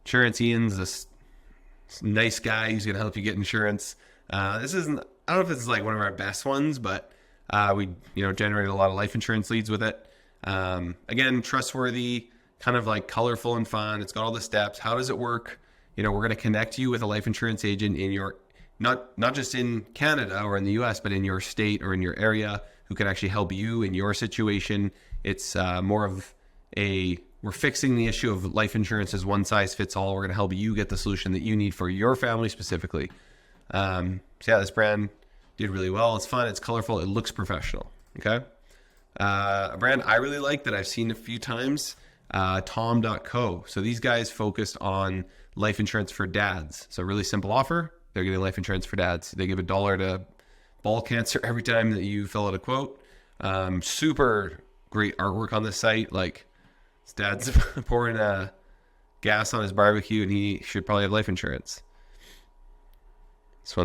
Speaker 1: Insurance Ian's this nice guy who's going to help you get insurance. This isn't, I don't know if it's like one of our best ones, but we generated a lot of life insurance leads with it. Again, trustworthy, kind of like colorful and fun. It's got all the steps. How does it work? We're going to connect you with a life insurance agent in your, not just in Canada or in the US, but in your state or in your area, who can actually help you in your situation. It's more of we're fixing the issue of life insurance as one size fits all. We're going to help you get the solution that you need for your family specifically. So yeah, this brand did really well. It's fun. It's colorful. It looks professional. Okay. A brand I really like that I've seen a few times, Tom.co. So these guys focused on life insurance for dads. So really simple offer. They're getting life insurance for dads. They give $1 to ball cancer every time that you fill out a quote. Super great artwork on this site. Like his dad's pouring gas on his barbecue and he should probably have life insurance. It's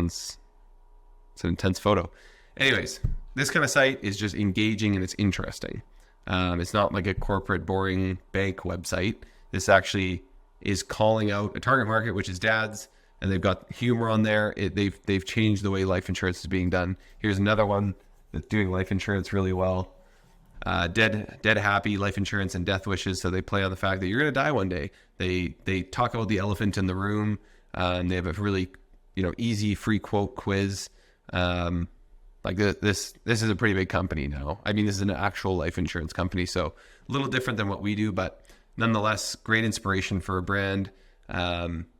Speaker 1: an intense photo. Anyways, this kind of site is just engaging and it's interesting. It's not like a corporate, boring bank website. This actually is calling out a target market, which is dads, and they've got humor on there. They've changed the way life insurance is being done. Here's another one that's doing life insurance really well.
Speaker 2: dead happy, life insurance, and death wishes. So they play on the fact that you're going to die one day. They talk about the elephant in the room. They have a really, easy free quote quiz. Like this is a pretty big company now. I mean, this is an actual life insurance company, so a little different than what we do, but nonetheless, great inspiration for a brand.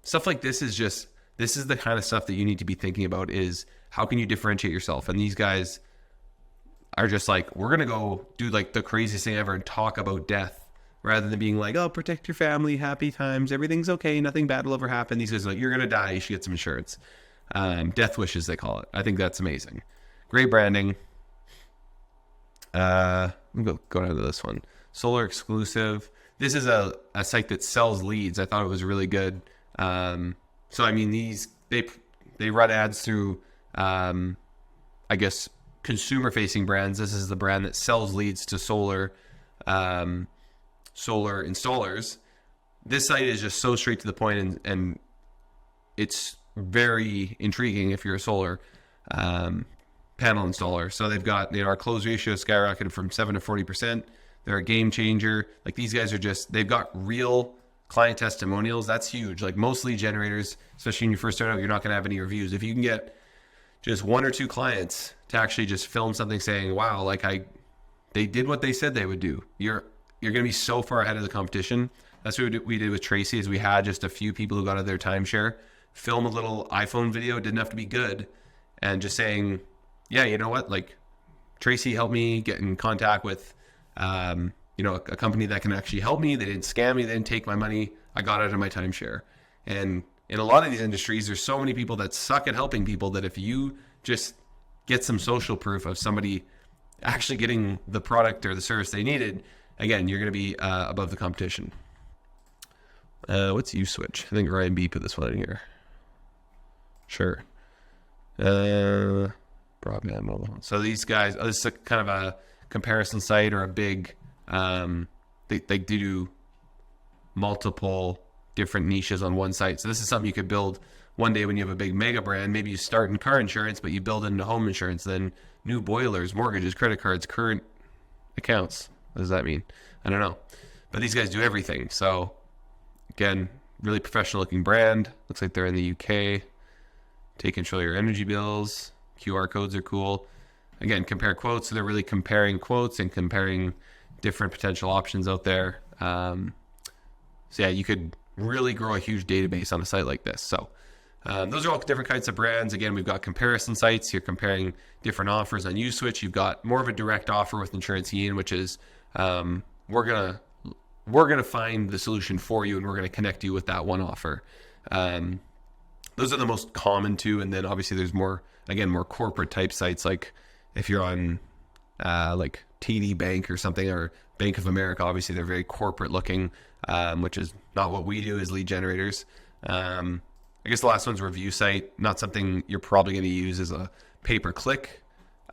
Speaker 2: Stuff like this is the kind of stuff that you need to be thinking about, is how can you differentiate yourself? And these guys are just like, we're going to go do like the craziest thing ever and talk about death, rather than being like, oh, protect your family, happy times, everything's okay, nothing bad will ever happen. These guys are like, you're going to die, you should get some insurance. Death wishes, they call it. I think that's amazing. Great branding. I'm going to go down to this one. Solar exclusive. This is a site that sells leads. I thought it was really good. So I mean, they run ads through, I guess, consumer-facing brands. This is the brand that sells leads to solar installers. This site is just so straight to the point, and it's very intriguing if you're a solar panel installer. So they've got, our close ratio skyrocketed from 7 to 40%. They're a game changer. Like, these guys are they've got real client testimonials. That's huge. Like, most lead generators, especially when you first start out, you're not going to have any reviews. If you can get just 1 or 2 clients to actually just film something saying, wow, like they did what they said they would do, you're going to be so far ahead of the competition. That's what we did with Tracy, is we had just a few people who got out of their timeshare film a little iPhone video. It didn't have to be good. And just saying, yeah, you know what? Like, Tracy helped me get in contact with, a company that can actually help me. They didn't scam me. They didn't take my money. I got out of my timeshare. And in a lot of these industries, there's so many people that suck at helping people that if you just get some social proof of somebody actually getting the product or the service they needed, again, you're going to be above the competition. What's USwitch? I think Ryan B put this one in here. Sure. Broadband mobile. So these guys, this is kind of a comparison site, or a big, they do multiple different niches on one site. So this is something you could build one day when you have a big mega brand. Maybe you start in car insurance, but you build into home insurance, then new boilers, mortgages, credit cards, current accounts. What does that mean? I don't know. But these guys do everything. So again, really professional looking brand. Looks like they're in the UK. Take control of your energy bills. QR codes are cool. Again, compare quotes. So they're really comparing quotes and comparing different potential options out there. So yeah, you could really grow a huge database on a site like this. So those are all different kinds of brands. Again, we've got comparison sites. You're comparing different offers on USwitch. You've got more of a direct offer with Insurance Ian, which is we're gonna find the solution for you, and we're gonna connect you with that one offer. Those are the most common two, and then obviously there's more corporate type sites, like if you're on like TD Bank or something, or Bank of America. Obviously they're very corporate looking, which is not what we do as lead generators. I guess the last one's review site. Not something you're probably going to use as a pay-per-click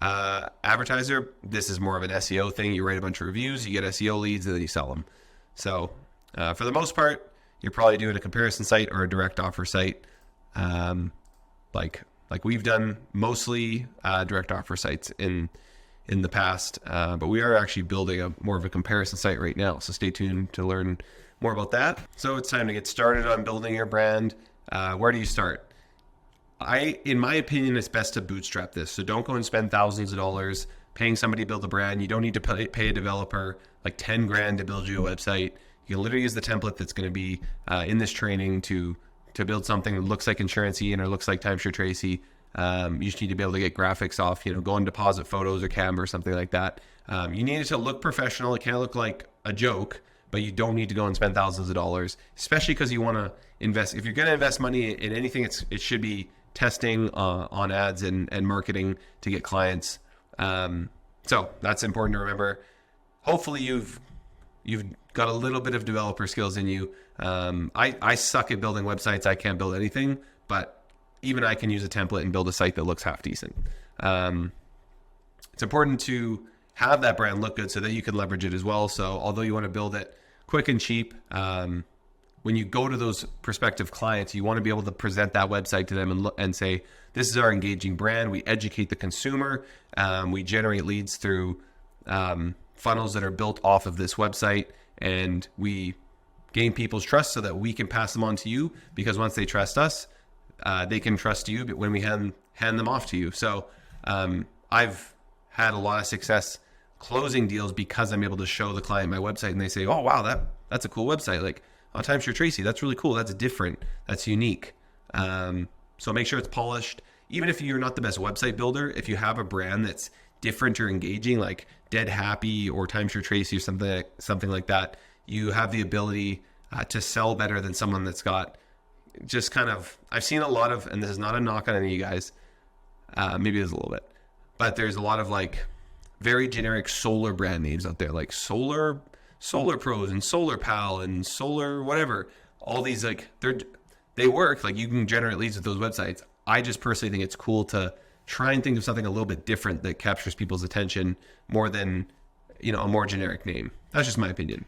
Speaker 2: advertiser. This is more of an SEO thing. You write a bunch of reviews, you get SEO leads, and then you sell them. So for the most part, you're probably doing a comparison site or a direct offer site. Like we've done mostly direct offer sites in the past, but we are actually building more of a comparison site right now. So stay tuned to learn more about that. So it's time to get started on building your brand. Where do you start? In my opinion, it's best to bootstrap this. So don't go and spend thousands of dollars paying somebody to build a brand. You don't need to pay a developer like 10 grand to build you a website. You can literally use the template that's going to be in this training to build something that looks like Insurance Ian or looks like Timeshare Tracy. You just need to be able to get graphics off, go and deposit photos or Canva or something like that. You need it to look professional. It can't look like a joke, but you don't need to go and spend thousands of dollars, especially because you want to invest. If you're going to invest money in anything, it should be testing on ads and marketing to get clients. So that's important to remember. Hopefully you've got a little bit of developer skills in you. I suck at building websites. I can't build anything, but even I can use a template and build a site that looks half decent. It's important to have that brand look good so that you can leverage it as well. So although you want to build it quick and cheap, when you go to those prospective clients, you want to be able to present that website to them and say, this is our engaging brand. We educate the consumer. We generate leads through funnels that are built off of this website, and we gain people's trust so that we can pass them on to you, because once they trust us, they can trust you when we hand them off to you. So I've had a lot of success closing deals because I'm able to show the client my website and they say, oh, wow, that's a cool website. Like, oh, Timeshare Tracy, that's really cool. That's different. That's unique. So make sure it's polished. Even if you're not the best website builder, if you have a brand that's different or engaging, like Dead Happy or Timeshare Tracy or something like that, you have the ability to sell better than someone that's got just kind of, I've seen a lot of, and this is not a knock on any of you guys, maybe there's a little bit, but there's a lot of like very generic solar brand names out there, like Solar Pros and Solar Pal and Solar whatever. All these, like, they work, like you can generate leads with those websites. I just personally think it's cool to try and think of something a little bit different that captures people's attention more than, a more generic name. That's just my opinion.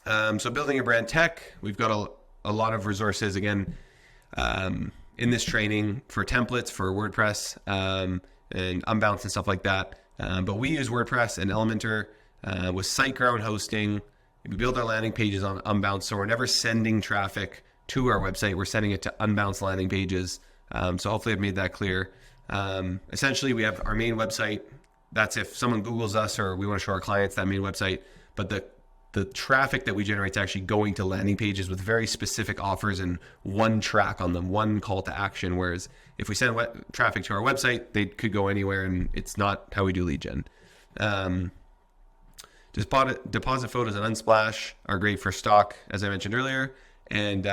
Speaker 2: So building your brand tech, we've got a lot of resources again in this training for templates for WordPress and Unbounce and stuff like that. But we use WordPress and Elementor with SiteGround hosting. We build our landing pages on Unbounce, so we're never sending traffic to our website. We're sending it to Unbounce landing pages. So hopefully I've made that clear. Essentially, we have our main website. That's if someone Googles us or we want to show our clients that main website. But the traffic that we generate is actually going to landing pages with very specific offers and one track on them, one call to action. Whereas if we send traffic to our website, they could go anywhere, and it's not how we do lead gen. Deposit photos and Unsplash are great for stock, as I mentioned earlier. And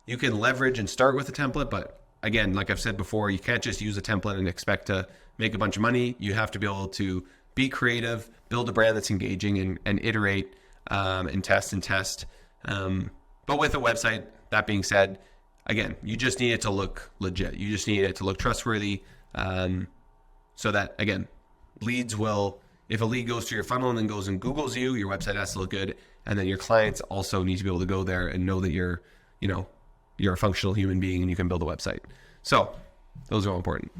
Speaker 2: you can leverage and start with a template, but again, like I've said before, you can't just use a template and expect to make a bunch of money. You have to be able to be creative, build a brand that's engaging, and iterate and test. But with a website, that being said, again, you just need it to look legit. You just need it to look trustworthy, so that, again, leads will, if a lead goes to your funnel and then goes and Googles you, your website has to look good. And then your clients also need to be able to go there and know that you're a functional human being and you can build a website. So those are all important.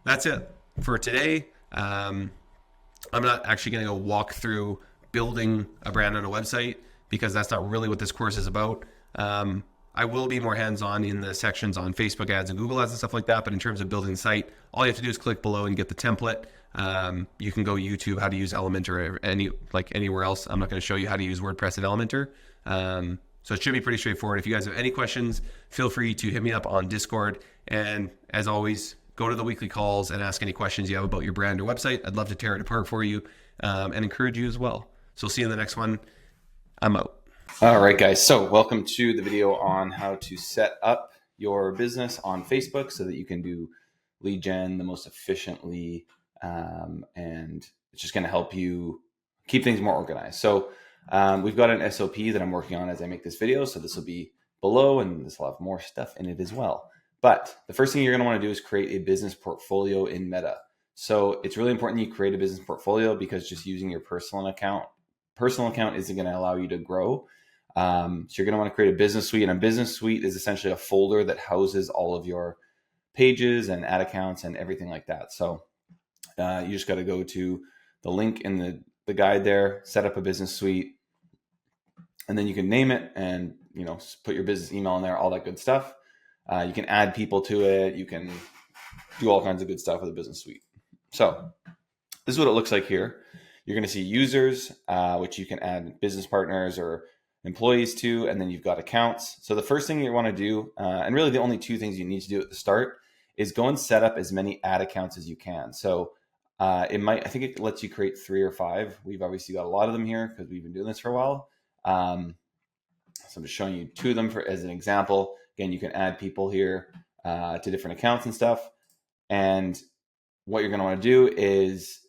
Speaker 2: That's it for today. I'm not actually going to go walk through building a brand on a website because that's not really what this course is about. I will be more hands-on in the sections on Facebook ads and Google ads and stuff like that. But in terms of building the site, all you have to do is click below and get the template. You can go YouTube how to use Elementor or anywhere else. I'm not going to show you how to use WordPress at Elementor. So it should be pretty straightforward. If you guys have any questions, feel free to hit me up on Discord. And as always, go to the weekly calls and ask any questions you have about your brand or website. I'd love to tear it apart for you and encourage you as well. So see you in the next one. I'm out.
Speaker 1: All right, guys. So welcome to the video on how to set up your business on Facebook so that you can do lead gen the most efficiently. And it's just going to help you keep things more organized. So we've got an SOP that I'm working on as I make this video. So this will be below and this will have more stuff in it as well. But the first thing you're going to want to do is create a business portfolio in Meta. So it's really important you create a business portfolio because just using your personal account isn't going to allow you to grow. So you're going to want to create a business suite, and a business suite is essentially a folder that houses all of your pages and ad accounts and everything like that. So you just got to go to the link in the guide there, set up a business suite, and then you can name it and put your business email in there, all that good stuff. You can add people to it. You can do all kinds of good stuff with a business suite. So this is what it looks like here. You're going to see users, which you can add business partners or employees to, and then you've got accounts. So the first thing you want to do, and really the only two things you need to do at the start, is go and set up as many ad accounts as you can. So I think it lets you create 3 or 5. We've obviously got a lot of them here because we've been doing this for a while. So I'm just showing you 2 of them as an example. Again, you can add people here to different accounts and stuff. And what you're going to want to do is,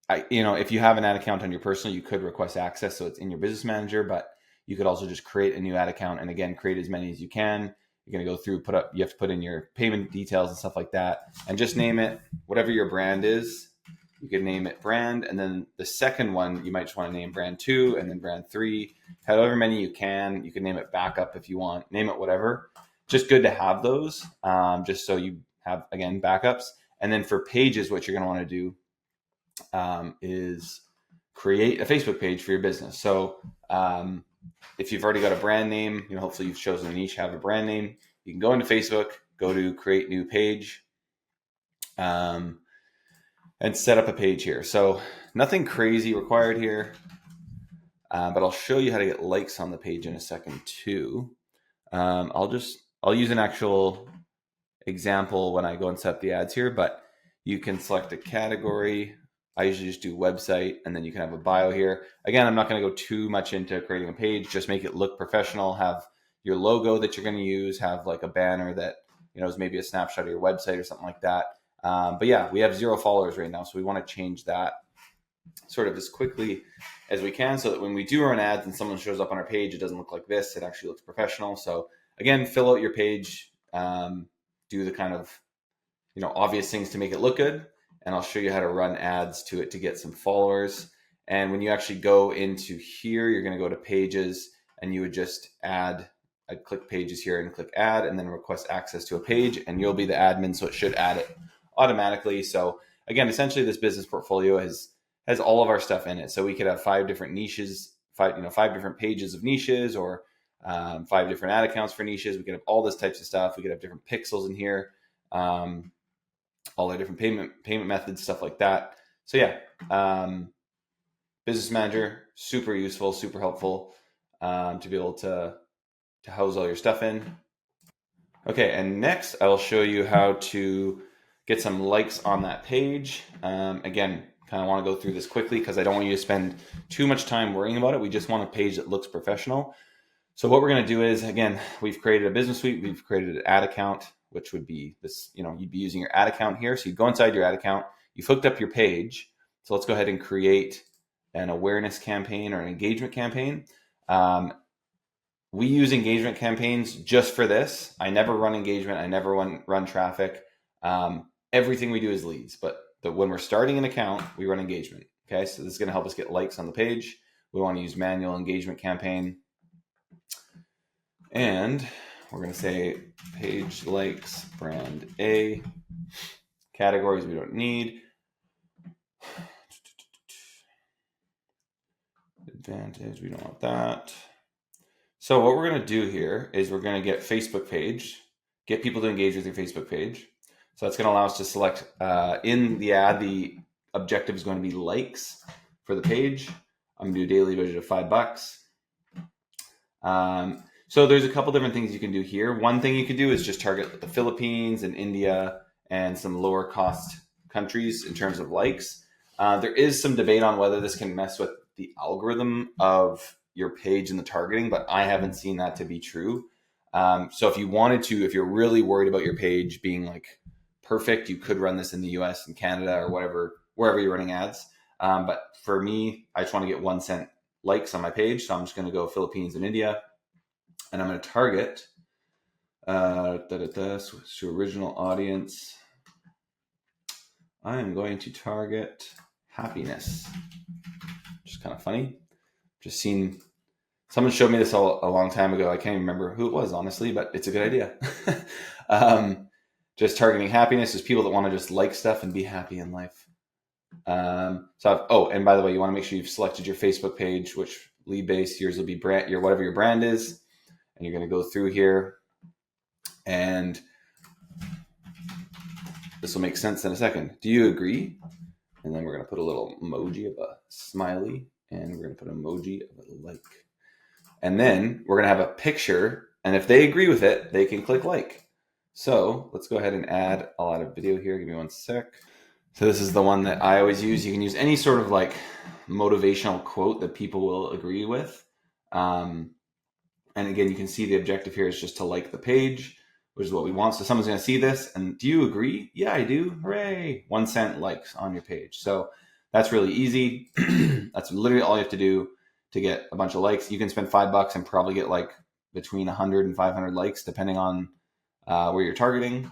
Speaker 1: if you have an ad account on your personal, you could request access so it's in your business manager, but you could also just create a new ad account and again, create as many as you can. You're going to go through, you have to put in your payment details and stuff like that, and just name it whatever your brand is. You can name it brand. And then the second one, you might just want to name brand 2 and then brand 3, however many you can. You can name it backup if you want, name it whatever. Just good to have those, just so you have, again, backups. And then for pages, what you're going to want to do is create a Facebook page for your business. So if you've already got a brand name, hopefully you've chosen a niche, have a brand name, you can go into Facebook, go to create new page, and set up a page here. So nothing crazy required here, but I'll show you how to get likes on the page in a second too. I'll use an actual example when I go and set up the ads here, but you can select a category. I usually just do website, and then you can have a bio here. Again, I'm not going to go too much into creating a page, just make it look professional, have your logo that you're going to use, have like a banner that, is maybe a snapshot of your website or something like that. But yeah, we have 0 followers right now, so we want to change that sort of as quickly as we can so that when we do run ads and someone shows up on our page, it doesn't look like this. It actually looks professional. So again, fill out your page, do the kind of, obvious things to make it look good. And I'll show you how to run ads to it to get some followers. And when you actually go into here, you're going to go to pages, and you would just add, I'd click pages here and click add, and then request access to a page, and you'll be the admin. So it should add it automatically. So again, essentially this business portfolio has all of our stuff in it. So we could have 5 different niches, 5 different pages of niches, or 5 different ad accounts for niches. We could have all this types of stuff. We could have different pixels in here, all the different payment methods, stuff like that. So yeah, Business Manager, super useful, super helpful to be able to house all your stuff in. Okay, and next I will show you how to get some likes on that page. Again, kind of want to go through this quickly because I don't want you to spend too much time worrying about it. We just want a page that looks professional. So what we're going to do is, again, we've created a business suite. We've created an ad account, which would be this, you'd be using your ad account here. So you go inside your ad account, you've hooked up your page. So let's go ahead and create an awareness campaign or an engagement campaign. We use engagement campaigns just for this. I never run engagement. I never run traffic. Everything we do is leads, but when we're starting an account, we run engagement. Okay, so this is going to help us get likes on the page. We want to use manual engagement campaign. And we're going to say page likes brand A. Categories we don't need. Advantage, we don't want that. So what we're going to do here is we're going to get Facebook page, get people to engage with your Facebook page. So that's going to allow us to select in the ad, the objective is going to be likes for the page. I'm going to do a daily budget of $5. So there's a couple different things you can do here. One thing you can do is just target the Philippines and India and some lower cost countries in terms of likes. There is some debate on whether this can mess with the algorithm of your page and the targeting, but I haven't seen that to be true. So if you wanted to, if you're really worried about your page being like perfect, you could run this in the US and Canada or wherever you're running ads. But for me, I just want to get 1 cent likes on my page. So I'm just going to go Philippines and India, and I'm going to target to original audience. I am going to target happiness. Just kind of funny. Just seen someone showed me this a long time ago. I can't even remember who it was, honestly, but it's a good idea. Just targeting happiness is people that want to just like stuff and be happy in life. And by the way, you want to make sure you've selected your Facebook page, which Leadbase, yours will be whatever your brand is. And you're going to go through here, and this will make sense in a second. Do you agree? And then we're going to put a little emoji of a smiley, and we're going to put an emoji of a like. And then we're going to have a picture, and if they agree with it, they can click like. So let's go ahead and I'll add a video here. Give me 1 sec. So this is the one that I always use. You can use any sort of like motivational quote that people will agree with. And again, you can see the objective here is just to like the page, which is what we want. So someone's going to see this and do you agree? Yeah, I do. Hooray. 1 cent likes on your page. So that's really easy. That's literally all you have to do to get a bunch of likes. You can spend $5 and probably get like between 100 and 500 likes, depending on where you're targeting.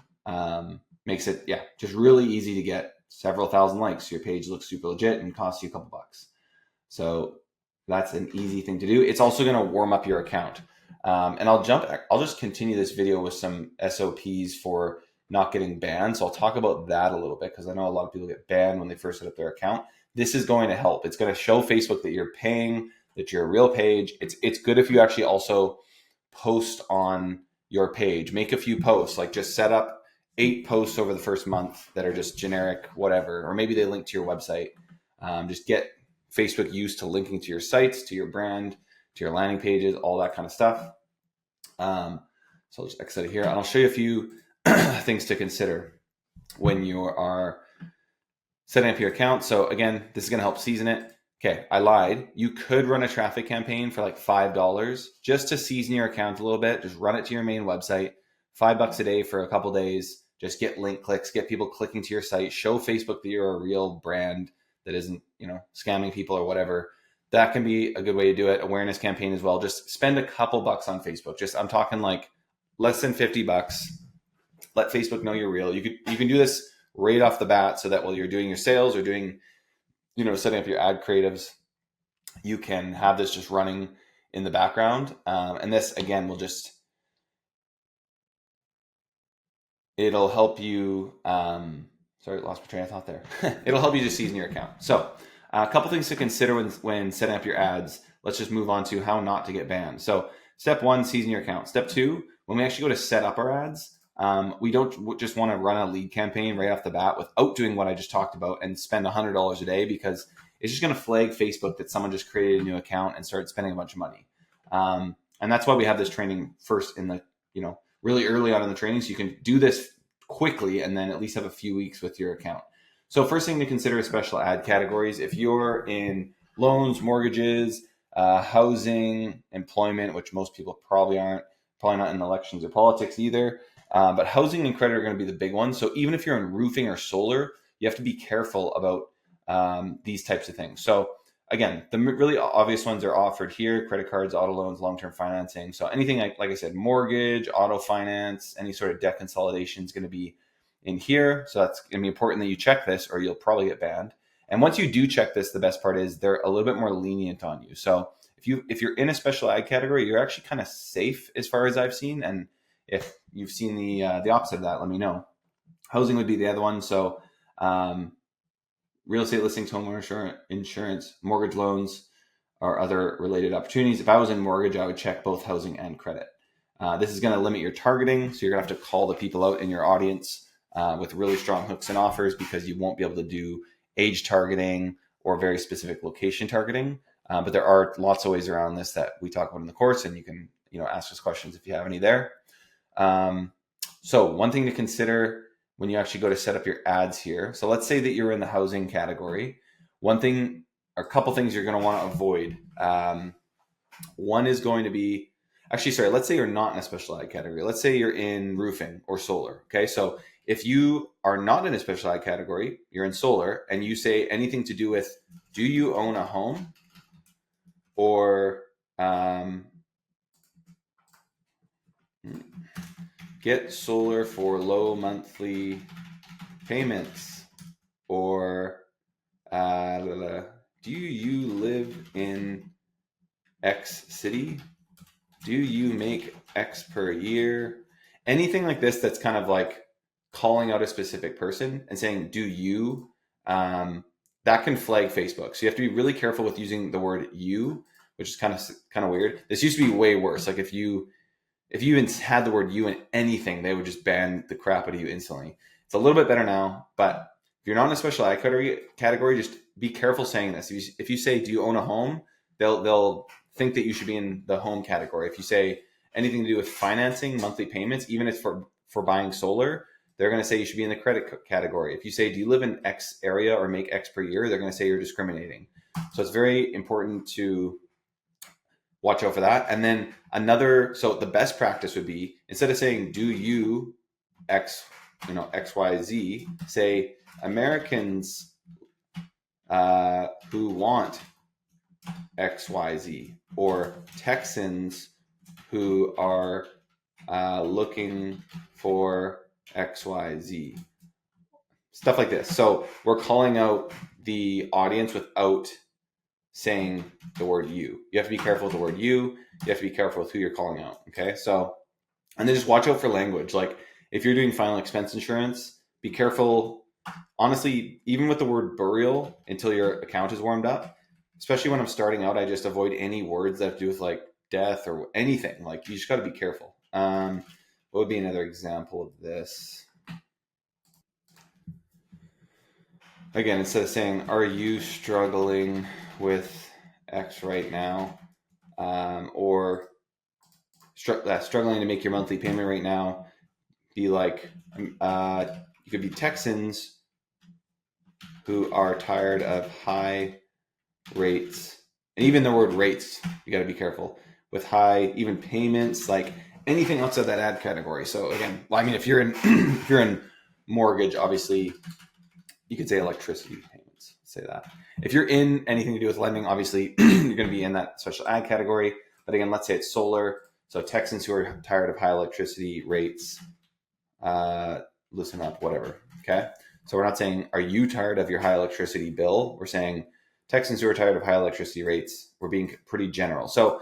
Speaker 1: Makes it, just really easy to get several thousand likes. Your page looks super legit and costs you a couple bucks. So that's an easy thing to do. It's also going to warm up your account. And I'll just continue this video with some SOPs for not getting banned. So I'll talk about that a little bit because I know a lot of people get banned when they first set up their account. This is going to help. It's going to show Facebook that you're paying, that you're a real page. It's good if you actually also post on your page. Make a few posts, like just set up 8 posts over the first month that are just generic, whatever, or maybe they link to your website. Just get Facebook used to linking to your sites, to your brand, to your landing pages, all that kind of stuff. So I'll just exit here, and I'll show you a few things to consider when you are setting up your account. So again, this is going to help season it. Okay, I lied. You could run a traffic campaign for like $5 just to season your account a little bit. Just run it to your main website, $5 a day for a couple days. Just get link clicks, get people clicking to your site, show Facebook that you're a real brand that isn't, scamming people or whatever. That can be a good way to do it. Awareness campaign as well. Just spend a couple bucks on Facebook. I'm talking like less than $50. Let Facebook know you're real. You can do this right off the bat so that while you're doing your sales or doing, setting up your ad creatives, you can have this just running in the background. And this, again, it'll help you, sorry, lost my train of thought there. It'll help you just season your account. So a couple things to consider when setting up your ads. Let's just move on to how not to get banned. So step 1, season your account. Step 2, when we actually go to set up our ads, we don't just want to run a lead campaign right off the bat without doing what I just talked about and spend $100 a day, because it's just going to flag Facebook that someone just created a new account and started spending a bunch of money. And that's why we have this training first in the, really early on in the training, so you can do this quickly and then at least have a few weeks with your account. So first thing to consider is special ad categories. If you're in loans, mortgages, housing, employment, which most people probably aren't, probably not in elections or politics either, but housing and credit are going to be the big ones. So even if you're in roofing or solar, you have to be careful about these types of things. So again, the really obvious ones are offered here: credit cards, auto loans, long-term financing. So anything like I said, mortgage, auto finance, any sort of debt consolidation is going to be in here. So that's going to be important that you check this, or you'll probably get banned. And once you do check this, the best part is they're a little bit more lenient on you. So if you're in a special ad category, you're actually kind of safe as far as I've seen. And if you've seen the opposite of that, let me know. Housing would be the other one. So real estate listings, homeowner insurance, mortgage loans, or other related opportunities. If I was in mortgage, I would check both housing and credit. This is going to limit your targeting. So you're going to have to call the people out in your audience with really strong hooks and offers, because you won't be able to do age targeting or very specific location targeting. But there are lots of ways around this that we talk about in the course, and you can ask us questions if you have any there. So one thing to consider when you actually go to set up your ads here. So let's say that you're in the housing category. One thing, or a couple things you're going to want to avoid. One is going to be, let's say you're not in a special ad category. Let's say you're in roofing or solar. Okay. So if you are not in a special ad category, you're in solar, and you say anything to do with, do you own a home? Or get solar for low monthly payments, or do you live in X city? Do you make X per year? Anything like this that's kind of like calling out a specific person and saying, do you, that can flag Facebook. So you have to be really careful with using the word you, which is kind of weird. This used to be way worse. Like if you even had the word you in anything, they would just ban the crap out of you instantly. It's a little bit better now, but if you're not in a special ad category, just be careful saying this. If you say, do you own a home? They'll think that you should be in the home category. If you say anything to do with financing, monthly payments, even if for buying solar, they're going to say you should be in the credit category. If you say, do you live in X area or make X per year? They're going to say you're discriminating. So it's very important to watch out for that. And then so the best practice would be, instead of saying, do you X, XYZ, say Americans who want XYZ, or Texans who are looking for XYZ, stuff like this. So we're calling out the audience without saying the word you. You have to be careful with the word you. You have to be careful with who you're calling out. Okay. So, and then just watch out for language. Like if you're doing final expense insurance, be careful. Honestly, even with the word burial, until your account is warmed up, especially when I'm starting out, I just avoid any words that have to do with like death or anything. Like, you just got to be careful. What would be another example of this? Again, instead of saying, are you struggling with X right now? Or struggling to make your monthly payment right now, be like, you could be Texans who are tired of high rates. And even the word rates, you got to be careful with high, even payments, like anything outside that ad category. So again, well, I mean, if you're in if you're in mortgage, obviously you could say electricity payments, say that. If you're in anything to do with lending, obviously you're going to be in that special ad category. But again, let's say it's solar. So Texans who are tired of high electricity rates, listen up, whatever. Okay. So we're not saying, are you tired of your high electricity bill? We're saying Texans who are tired of high electricity rates. We're being pretty general. So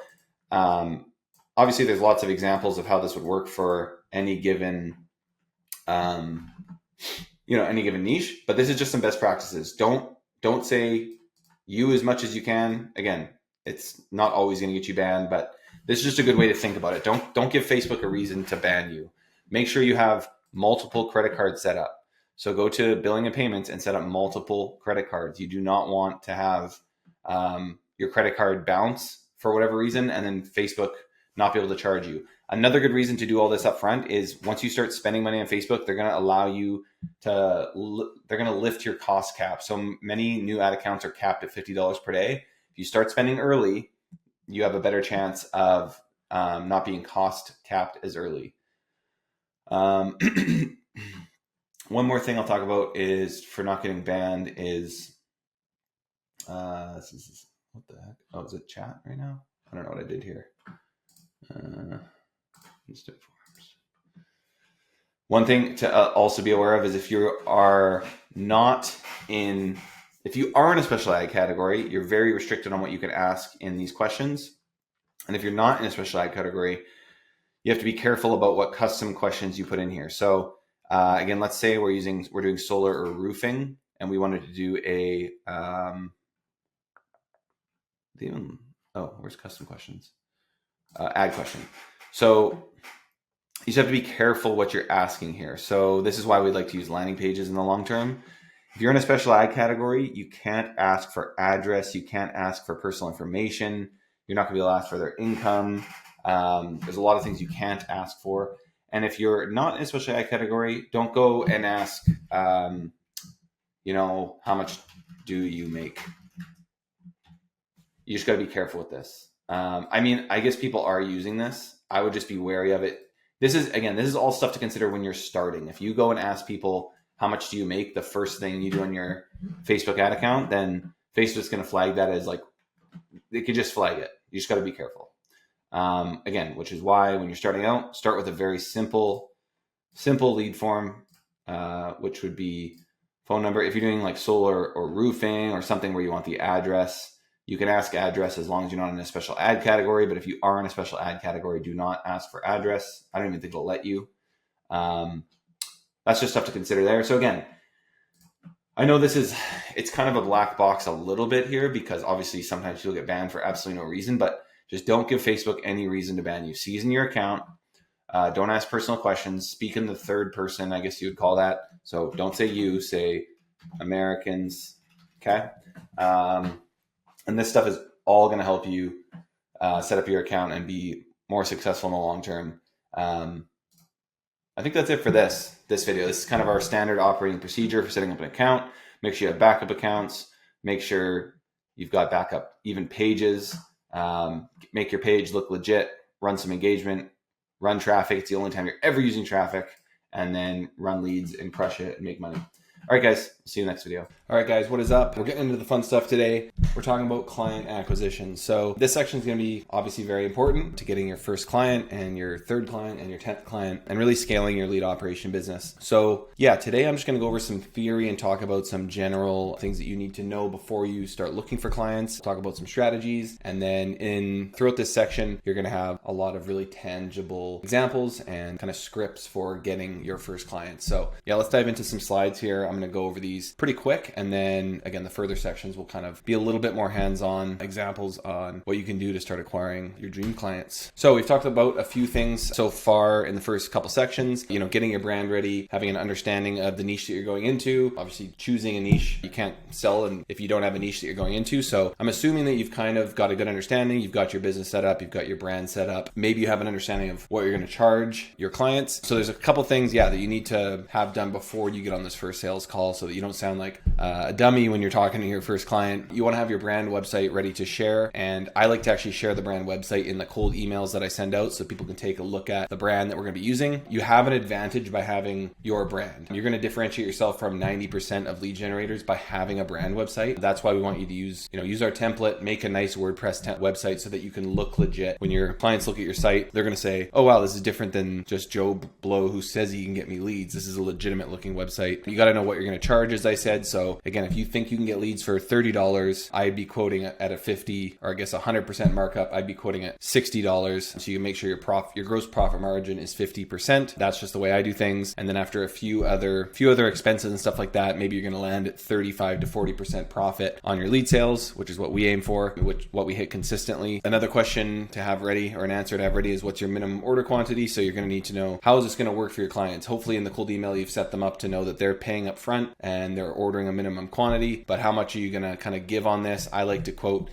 Speaker 1: obviously there's lots of examples of how this would work for any given, any given niche, but this is just some best practices. Don't say you as much as you can. Again, it's not always going to get you banned, but this is just a good way to think about it. Don't give Facebook a reason to ban you. Make sure you have multiple credit cards set up. So go to billing and payments and set up multiple credit cards. You do not want to have your credit card bounce for whatever reason, and then Facebook not be able to charge you. Another good reason to do all this up front is once you start spending money on Facebook, they're going to allow you to, they're going to lift your cost cap. So many new ad accounts are capped at $50 per day. If you start spending early, you have a better chance of not being cost capped as early. One more thing I'll talk about is for not getting banned is, what the heck? Oh, is it chat right now? I don't know what I did here. One thing to also be aware of is if you are in a special ad category, you're very restricted on what you can ask in these questions. And if you're not in a special ad category, you have to be careful about what custom questions you put in here. So again, let's say we're doing solar or roofing, and we wanted to do a where's custom questions? Ad question. So you just have to be careful what you're asking here. So this is why we'd like to use landing pages in the long term. If you're in a special ad category, you can't ask for address. You can't ask for personal information. You're not going to be able to ask for their income. There's a lot of things you can't ask for. And if you're not in a special ad category, don't go and ask, how much do you make? You just got to be careful with this. I guess people are using this. I would just be wary of it. This is all stuff to consider when you're starting. If you go and ask people, how much do you make, the first thing you do on your Facebook ad account, then Facebook's going to flag that as like, they could just flag it. You just got to be careful. Which is why when you're starting out, start with a very simple lead form, which would be phone number. If you're doing like solar or roofing or something where you want the address, you can ask address as long as you're not in a special ad category. But if you are in a special ad category, do not ask for address. I don't even think it'll let you. That's just stuff to consider there. So again, I know it's kind of a black box a little bit here because obviously sometimes you'll get banned for absolutely no reason, but just don't give Facebook any reason to ban you. Season your account. Don't ask personal questions. Speak in the third person, I guess you would call that. So don't say you, say Americans. Okay. And this stuff is all going to help you set up your account and be more successful in the long term. I think that's it for this video. This is kind of our standard operating procedure for setting up an account. Make sure you have backup accounts. Make sure you've got backup even pages. Make your page look legit. Run some engagement. Run traffic. It's the only time you're ever using traffic. And then run leads and crush it and make money.
Speaker 2: All right, guys, see you next video. All right, guys, what is up? We're getting into the fun stuff today. We're talking about client acquisition. So this section is going to be obviously very important to getting your first client and your third client and your 10th client and really scaling your lead operation business. So yeah, today I'm just going to go over some theory and talk about some general things that you need to know before you start looking for clients, talk about some strategies. And then throughout this section, you're going to have a lot of really tangible examples and kind of scripts for getting your first client. So yeah, let's dive into some slides here. I'm going to go over these pretty quick. And then again, the further sections will kind of be a little bit more hands-on examples on what you can do to start acquiring your dream clients. So we've talked about a few things so far in the first couple sections, getting your brand ready, having an understanding of the niche that you're going into, obviously choosing a niche. You can't sell if you don't have a niche that you're going into. So I'm assuming that you've kind of got a good understanding. You've got your business set up, you've got your brand set up. Maybe you have an understanding of what you're going to charge your clients. So there's a couple things, that you need to have done before you get on this first sales call so that you don't sound like a dummy when you're talking to your first client. You want to have your brand website ready to share. And I like to actually share the brand website in the cold emails that I send out so people can take a look at the brand that we're going to be using. You have an advantage by having your brand. You're going to differentiate yourself from 90% of lead generators by having a brand website. That's why we want you to use our template, make a nice WordPress website so that you can look legit. When your clients look at your site, they're going to say, oh wow, this is different than just Joe Blow who says he can get me leads. This is a legitimate looking website. You got to know what you're going to charge, as I said. So again, if you think you can get leads for $30, I'd be quoting at a 50 or I guess 100% markup. I'd be quoting at $60. So you can make sure your gross profit margin is 50%. That's just the way I do things. And then after a few other expenses and stuff like that, maybe you're going to land at 35 to 40% profit on your lead sales, which is what we aim for, what we hit consistently. Another question to have ready or an answer to have ready is what's your minimum order quantity? So you're going to need to know how is this going to work for your clients. Hopefully in the cold email, you've set them up to know that they're paying up front and they're ordering a minimum quantity, but how much are you going to kind of give on this? I like to quote,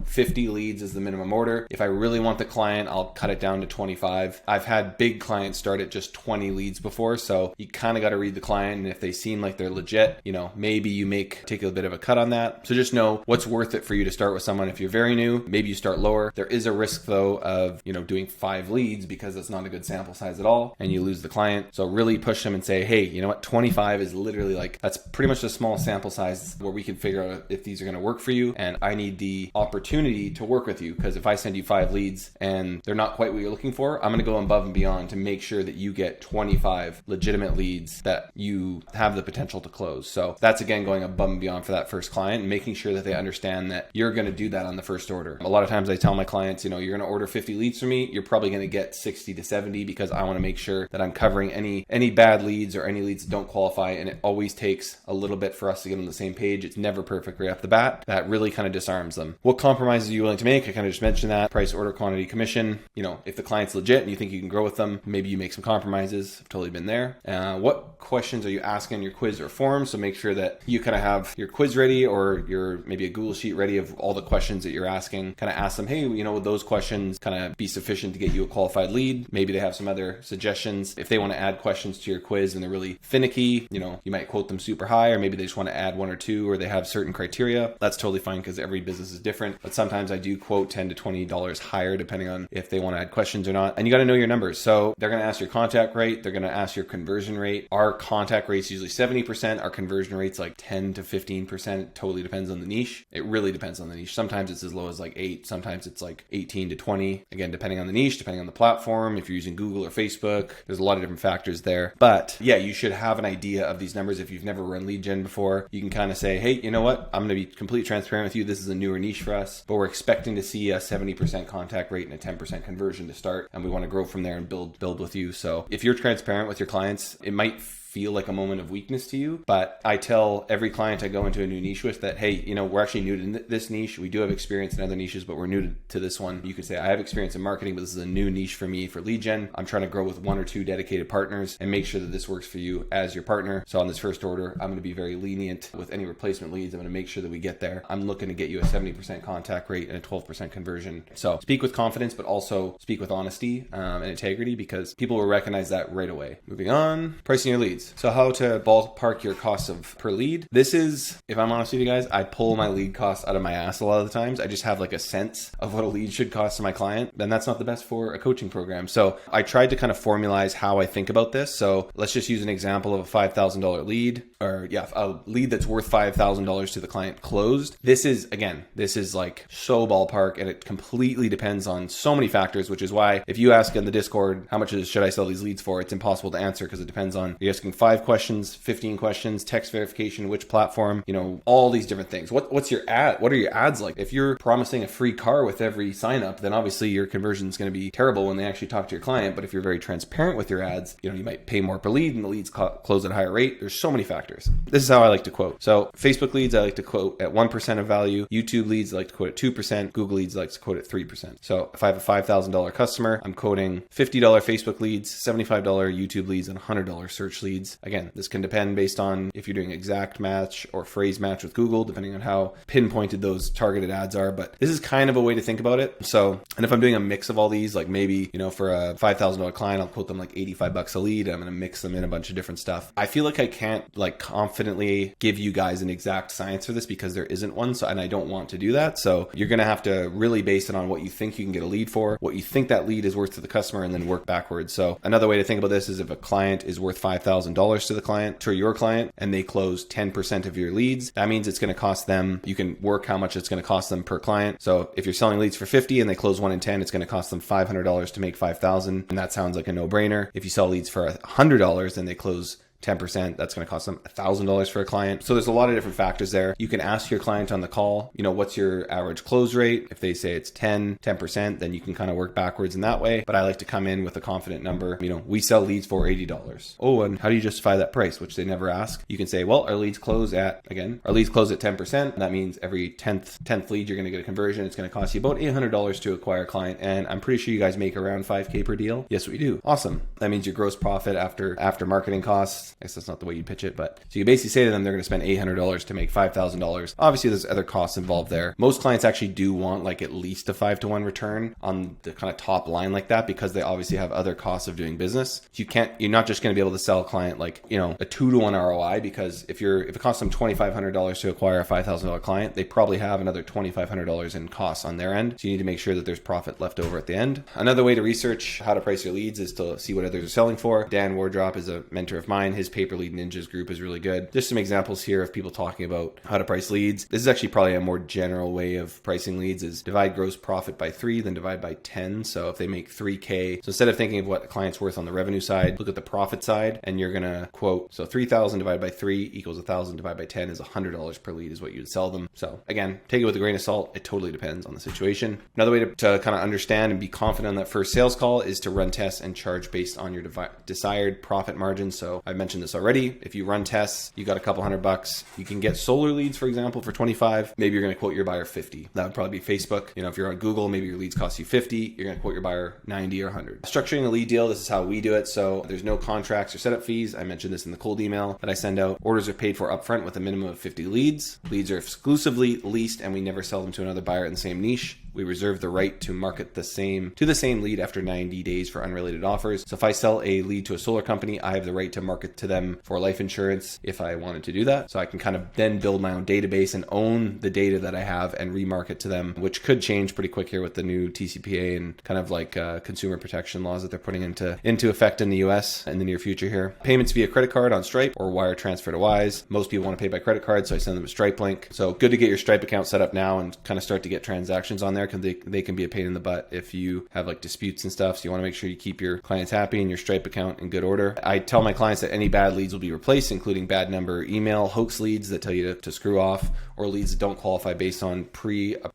Speaker 2: 50 leads is the minimum order. If I really want the client, I'll cut it down to 25. I've had big clients start at just 20 leads before. So you kind of got to read the client. And if they seem like they're legit, maybe you take a bit of a cut on that. So just know what's worth it for you to start with someone. If you're very new, maybe you start lower. There is a risk though of, doing 5 leads because that's not a good sample size at all. And you lose the client. So really push them and say, hey, you know what? 25 is literally that's pretty much a small sample size where we can figure out if these are going to work for you. And I need the opportunity to work with you, because if I send you 5 leads and they're not quite what you're looking for, I'm going to go above and beyond to make sure that you get 25 legitimate leads that you have the potential to close. So that's again going above and beyond for that first client and making sure that they understand that you're going to do that on the first order. A lot of times I tell my clients, you're going to order 50 leads from me, you're probably going to get 60 to 70 because I want to make sure that I'm covering any bad leads or any leads that don't qualify. And it always takes a little bit for us to get on the same page. It's never perfect right off the bat. That really kind of disarms them. What compromises are you willing to make? I kind of just mentioned that. Price, order, quantity, commission. If the client's legit and you think you can grow with them, maybe you make some compromises. I've totally been there. What questions are you asking in your quiz or form? So make sure that you kind of have your quiz ready or your maybe a Google sheet ready of all the questions that you're asking. Kind of ask them, hey, would those questions kind of be sufficient to get you a qualified lead? Maybe they have some other suggestions. If they want to add questions to your quiz and they're really finicky, you might quote them super high, or maybe they just want to add 1 or 2, or they have certain criteria. That's totally fine because every business is different. But sometimes I do quote $10 to $20 higher depending on if they want to add questions or not. And you got to know your numbers. So they're going to ask your contact rate. They're going to ask your conversion rate. Our contact rate's usually 70%. Our conversion rate's like 10 to 15%. It totally depends on the niche. It really depends on the niche. Sometimes it's as low as 8. Sometimes it's 18 to 20. Again, depending on the niche, depending on the platform. If you're using Google or Facebook, there's a lot of different factors there. But yeah, you should have an idea of these numbers. If you've never run lead gen before, you can kind of say, hey, you know what? I'm going to be completely transparent with you. This is a newer niche for us, but we're expecting to see a 70% contact rate and a 10% conversion to start. And we want to grow from there and build with you. So if you're transparent with your clients, it might feel like a moment of weakness to you. But I tell every client I go into a new niche with that, hey, we're actually new to this niche. We do have experience in other niches, but we're new to this one. You could say, I have experience in marketing, but this is a new niche for me for lead gen. I'm trying to grow with 1 or 2 dedicated partners and make sure that this works for you as your partner. So on this first order, I'm going to be very lenient with any replacement leads. I'm going to make sure that we get there. I'm looking to get you a 70% contact rate and a 12% conversion. So speak with confidence, but also speak with honesty and integrity, because people will recognize that right away. Moving on, pricing your leads. leads. So how to ballpark your cost of per lead. This is, if I'm honest with you guys, I pull my lead costs out of my ass a lot of the times. I just have like a sense of what a lead should cost to my client. And that's not the best for a coaching program. So I tried to kind of formalize how I think about this. So let's just use an example of a $5,000 lead, or a lead that's worth $5,000 to the client closed. This is like so ballpark, and it completely depends on so many factors, which is why if you ask in the Discord, how much should I sell these leads for? It's impossible to answer because it depends on, you're asking 5 questions, 15 questions, text verification, which platform, all these different things. What's your ad? What are your ads like? If you're promising a free car with every sign up, then obviously your conversion is going to be terrible when they actually talk to your client. But if you're very transparent with your ads, you might pay more per lead and the leads close at a higher rate. There's so many factors. This is how I like to quote. So Facebook leads, I like to quote at 1% of value. YouTube leads, I like to quote at 2%. Google leads, I like to quote at 3%. So if I have a $5,000 customer, I'm quoting $50 Facebook leads, $75 YouTube leads, and $100 search leads. Again, this can depend based on if you're doing exact match or phrase match with Google, depending on how pinpointed those targeted ads are. But this is kind of a way to think about it. So, and if I'm doing a mix of all these, like maybe, for a $5,000 client, I'll quote them like $85 a lead. I'm going to mix them in a bunch of different stuff. I feel like I can't like confidently give you guys an exact science for this because there isn't one. So, and I don't want to do that. So you're going to have to really base it on what you think you can get a lead for, what you think that lead is worth to the customer, and then work backwards. So another way to think about this is if a client is worth $5,000 to your client, and they close 10% of your leads, that means it's going to cost them, you can work how much it's going to cost them per client. So if you're selling leads for 50 and they close 1 in 10, it's going to cost them $500 to make 5,000. And that sounds like a no-brainer. If you sell leads for $100 and they close 10%, that's going to cost them $1,000 for a client. So there's a lot of different factors there. You can ask your client on the call, what's your average close rate? If they say it's 10%, then you can kind of work backwards in that way. But I like to come in with a confident number. We sell leads for $80. Oh, and how do you justify that price? Which they never ask. You can say, well, our leads close at 10%. That means every 10th lead, you're going to get a conversion. It's going to cost you about $800 to acquire a client. And I'm pretty sure you guys make around $5,000 per deal. Yes, we do. Awesome. That means your gross profit after marketing costs, I guess that's not the way you pitch it, but so you basically say to them they're going to spend $800 to make $5,000. Obviously, there's other costs involved there. Most clients actually do want like at least a 5-to-1 return on the kind of top line like that because they obviously have other costs of doing business. So you're not just going to be able to sell a client like, a 2-to-1 ROI, because if it costs them $2,500 to acquire a $5,000 client, they probably have another $2,500 in costs on their end. So you need to make sure that there's profit left over at the end. Another way to research how to price your leads is to see what others are selling for. Dan Wardrop is a mentor of mine. His Paper Lead Ninjas group is really good. Just some examples here of people talking about how to price leads. This is actually probably a more general way of pricing leads is divide gross profit by 3, then divide by 10. So if they make $3,000, so instead of thinking of what a client's worth on the revenue side, look at the profit side, and you're going to quote, so 3,000 divided by 3 equals 1,000 divided by 10 is $100 per lead is what you would sell them. So again, take it with a grain of salt. It totally depends on the situation. Another way to kind of understand and be confident on that first sales call is to run tests and charge based on your desired profit margin. So I mentioned this already. If you run tests, you got a couple $100. You can get solar leads, for example, for 25. Maybe you're going to quote your buyer 50. That would probably be Facebook. If you're on Google, maybe your leads cost you 50. You're going to quote your buyer 90 or 100. Structuring a lead deal, this is how we do it. So there's no contracts or setup fees. I mentioned this in the cold email that I send out. Orders are paid for upfront with a minimum of 50 leads. Leads are exclusively leased, and we never sell them to another buyer in the same niche. We reserve the right to market the same lead after 90 days for unrelated offers. So if I sell a lead to a solar company, I have the right to market to them for life insurance if I wanted to do that. So I can kind of then build my own database and own the data that I have and remarket to them, which could change pretty quick here with the new TCPA and kind of like consumer protection laws that they're putting into effect in the US in the near future here. Payments via credit card on Stripe or wire transfer to Wise. Most people want to pay by credit card, so I send them a Stripe link. So good to get your Stripe account set up now and kind of start to get transactions on there, because they can be a pain in the butt if you have like disputes and stuff. So you want to make sure you keep your clients happy and your Stripe account in good order. I tell my clients that any bad leads will be replaced, including bad number email, hoax leads that tell you to screw off, or leads that don't qualify based on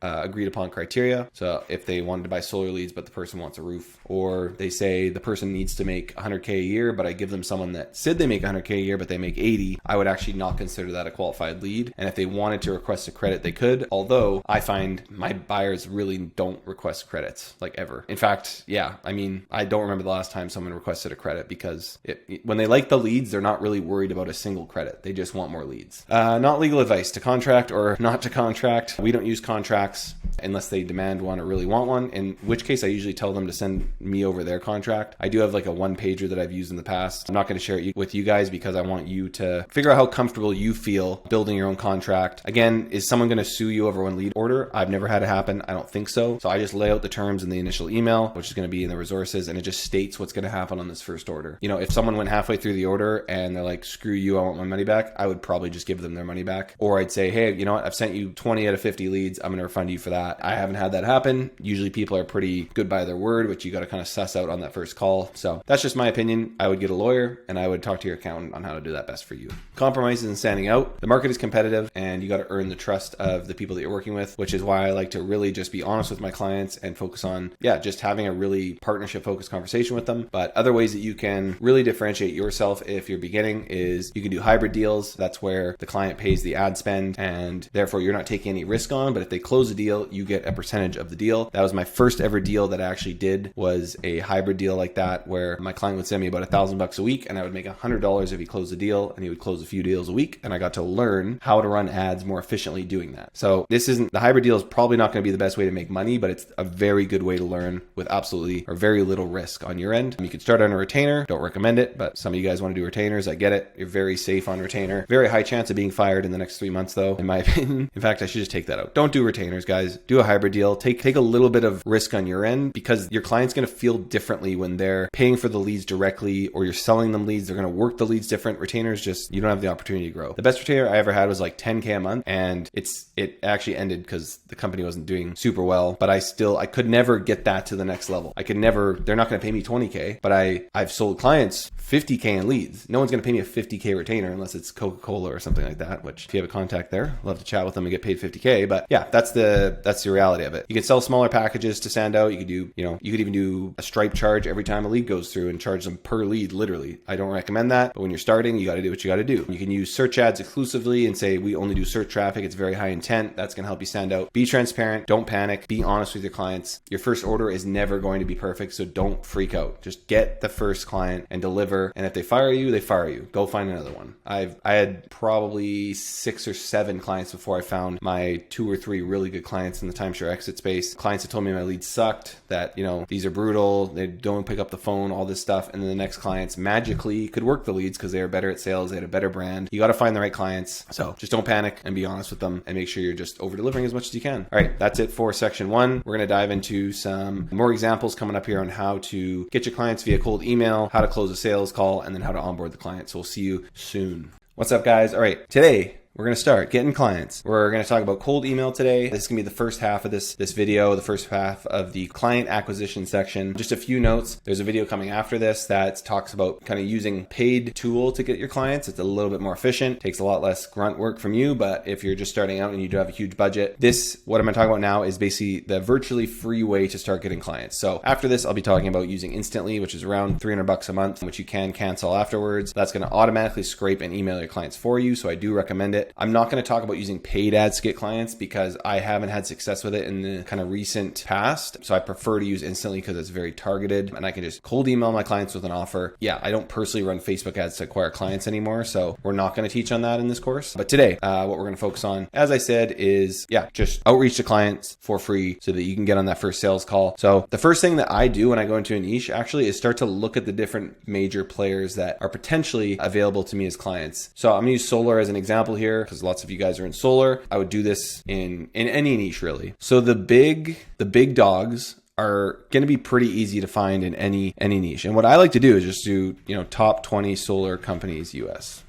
Speaker 2: agreed upon criteria. So if they wanted to buy solar leads, but the person wants a roof, or they say the person needs to make 100K a year, but I give them someone that said they make 100K a year, but they make 80, I would actually not consider that a qualified lead. And if they wanted to request a credit, they could. Although I find my buyers really don't request credits, like ever. In fact, I don't remember the last time someone requested a credit, because when they like the leads, they're not really worried about a single credit. They just want more leads. Not legal advice to contract or not to contract. We don't use contracts.
Speaker 1: unless they demand one or really want one, in which case I usually tell them to send me over their contract. I do have like a one pager that I've used in the past. I'm not going to share it with you guys because I want you to figure out how comfortable you feel building your own contract. Again, is someone going to sue you over one lead order? I've never had it happen. I don't think so. So I just lay out the terms in the initial email, which is going to be in the resources, and it just states what's going to happen on this first order. You know, if someone went halfway through the order and they're like, screw you, I want my money back, I would probably just give them their money back. Or I'd say, hey, you know what? I've sent you 20 out of 50 leads. I'm going to refund you for that. I haven't had that happen. Usually people are pretty good by their word, which you got to kind of suss out on that first call. So that's just my opinion. I would get a lawyer and I would talk to your accountant on how to do that best for you. Compromises and standing out. The market is competitive and you got to earn the trust of the people that you're working with, which is why I like to really just be honest with my clients and focus on, just having a really partnership focused conversation with them. But other ways that you can really differentiate yourself if you're beginning is you can do hybrid deals. That's where the client pays the ad spend and therefore you're not taking any risk on, but if they close a deal, you get a percentage of the deal. That was my first ever deal that I actually did, was a hybrid deal like that, where my client would send me about $1,000 a week and I would make $100 if he closed a deal, and he would close a few deals a week. And I got to learn how to run ads more efficiently doing that. So the hybrid deal is probably not going to be the best way to make money, but it's a very good way to learn with absolutely or very little risk on your end. You could start on a retainer. Don't recommend it, but some of you guys want to do retainers. I get it. You're very safe on retainer. Very high chance of being fired in the next 3 months though, in my opinion. In fact, I should just take that out. Don't do retainers, guys. Do a hybrid deal. Take a little bit of risk on your end, because your client's going to feel differently when they're paying for the leads directly or you're selling them leads. They're going to work the leads different. Retainers, just, you don't have the opportunity to grow. The best retainer I ever had was like $10K a month, and it actually ended because the company wasn't doing super well, but I could never get that to the next level. They're not going to pay me 20K, but I've sold clients 50K in leads. No one's going to pay me a 50K retainer unless it's Coca-Cola or something like that, which if you have a contact there, I'd love to chat with them and get paid 50K. But yeah, that's the reality of it. You can sell smaller packages to stand out. You could even do a Stripe charge every time a lead goes through and charge them per lead, literally. I don't recommend that, but when you're starting, you got to do what you got to do. You can use search ads exclusively and say, we only do search traffic. It's very high intent. That's going to help you stand out. Be transparent. Don't panic. Be honest with your clients. Your first order is never going to be perfect, so don't freak out. Just get the first client and deliver. And if they fire you, they fire you. Go find another one. I had probably 6 or 7 clients before I found my 2 or 3 really good clients in the timeshare exit space. Clients that told me my leads sucked, that, these are brutal, they don't pick up the phone, all this stuff. And then the next clients magically could work the leads because they were better at sales. They had a better brand. You got to find the right clients. So just don't panic and be honest with them and make sure you're just over delivering as much as you can. All right, that's it for section 1. We're going to dive into some more examples coming up here on how to get your clients via cold email, how to close a sales call, and then how to onboard the client. So we'll see you soon. What's up, guys? All right, today we're going to start getting clients. We're going to talk about cold email today. This is going to be the first half of this video, the first half of the client acquisition section. Just a few notes. There's a video coming after this that talks about kind of using paid tool to get your clients. It's a little bit more efficient, takes a lot less grunt work from you. But if you're just starting out and you do have a huge budget, what I'm going to talk about now is basically the virtually free way to start getting clients. So after this, I'll be talking about using Instantly, which is around $300 a month, which you can cancel afterwards. That's going to automatically scrape and email your clients for you. So I do recommend it. I'm not going to talk about using paid ads to get clients because I haven't had success with it in the kind of recent past. So I prefer to use Instantly because it's very targeted and I can just cold email my clients with an offer. Yeah, I don't personally run Facebook ads to acquire clients anymore. So we're not going to teach on that in this course. But today, what we're going to focus on, as I said, is just outreach to clients for free so that you can get on that first sales call. So the first thing that I do when I go into a niche actually is start to look at the different major players that are potentially available to me as clients. So I'm going to use solar as an example here because lots of you guys are in solar. I would do this in any niche really. So the big dogs are going to be pretty easy to find in any niche. And what I like to do is just do, top 20 solar companies US.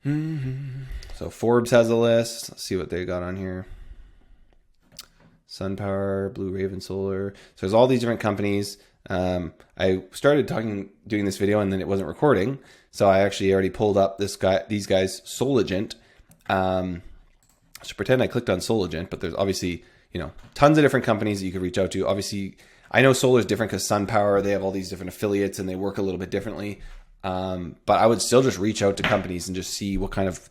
Speaker 1: So Forbes has a list. Let's see what they got on here. SunPower, Blue Raven Solar. So there's all these different companies. I started doing this video and then it wasn't recording. So I actually already pulled up these guys, Solagent. So pretend I clicked on Solagent, but there's obviously, tons of different companies that you could reach out to. Obviously, I know solar is different because SunPower, they have all these different affiliates and they work a little bit differently. But I would still just reach out to companies and just see what kind of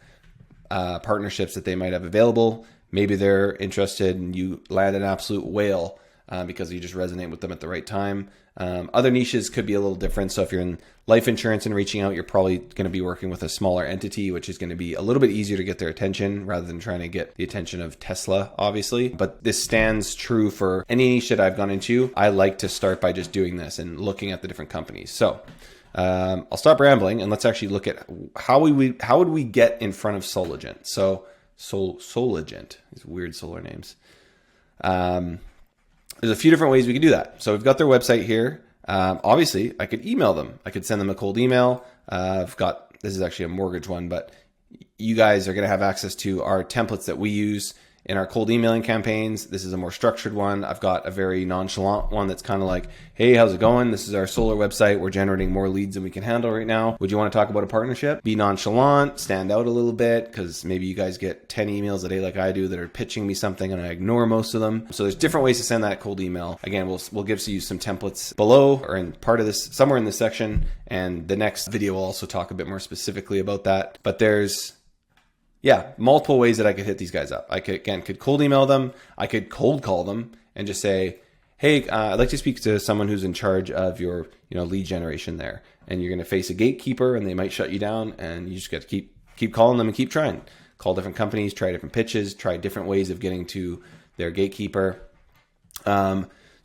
Speaker 1: partnerships that they might have available. Maybe they're interested and you land an absolute whale
Speaker 2: because you just resonate with them at the right time. Other niches could be a little different. So if you're in life insurance and reaching out, you're probably going to be working with a smaller entity, which is going to be a little bit easier to get their attention rather than trying to get the attention of Tesla, obviously. But this stands true for any niche that I've gone into. I like to start by just doing this and looking at the different companies. So I'll stop rambling and let's actually look at how would we get in front of Solagent. So Solagent, these weird solar names. There's a few different ways we could do that. So we've got their website here. Obviously, I could email them. I could send them a cold email. This is actually a mortgage one, but you guys are going to have access to our templates that we use in our cold emailing campaigns. This is a more structured one. I've got a very nonchalant one that's kind of like, hey, how's it going? This is our solar website. We're generating more leads than we can handle right now. Would you want to talk about a partnership? Be nonchalant, stand out a little bit, because maybe you guys get 10 emails a day like I do that are pitching me something and I ignore most of them. So there's different ways to send that cold email. Again, we'll give you some templates below or in part of this, somewhere in this section. And the next video will also talk a bit more specifically about that. But there's multiple ways that I could hit these guys up. I could cold email them. I could cold call them and just say, hey, I'd like to speak to someone who's in charge of your, lead generation there. And you're going to face a gatekeeper and they might shut you down, and you just got to keep calling them and keep trying. Call different companies, try different pitches, try different ways of getting to their gatekeeper.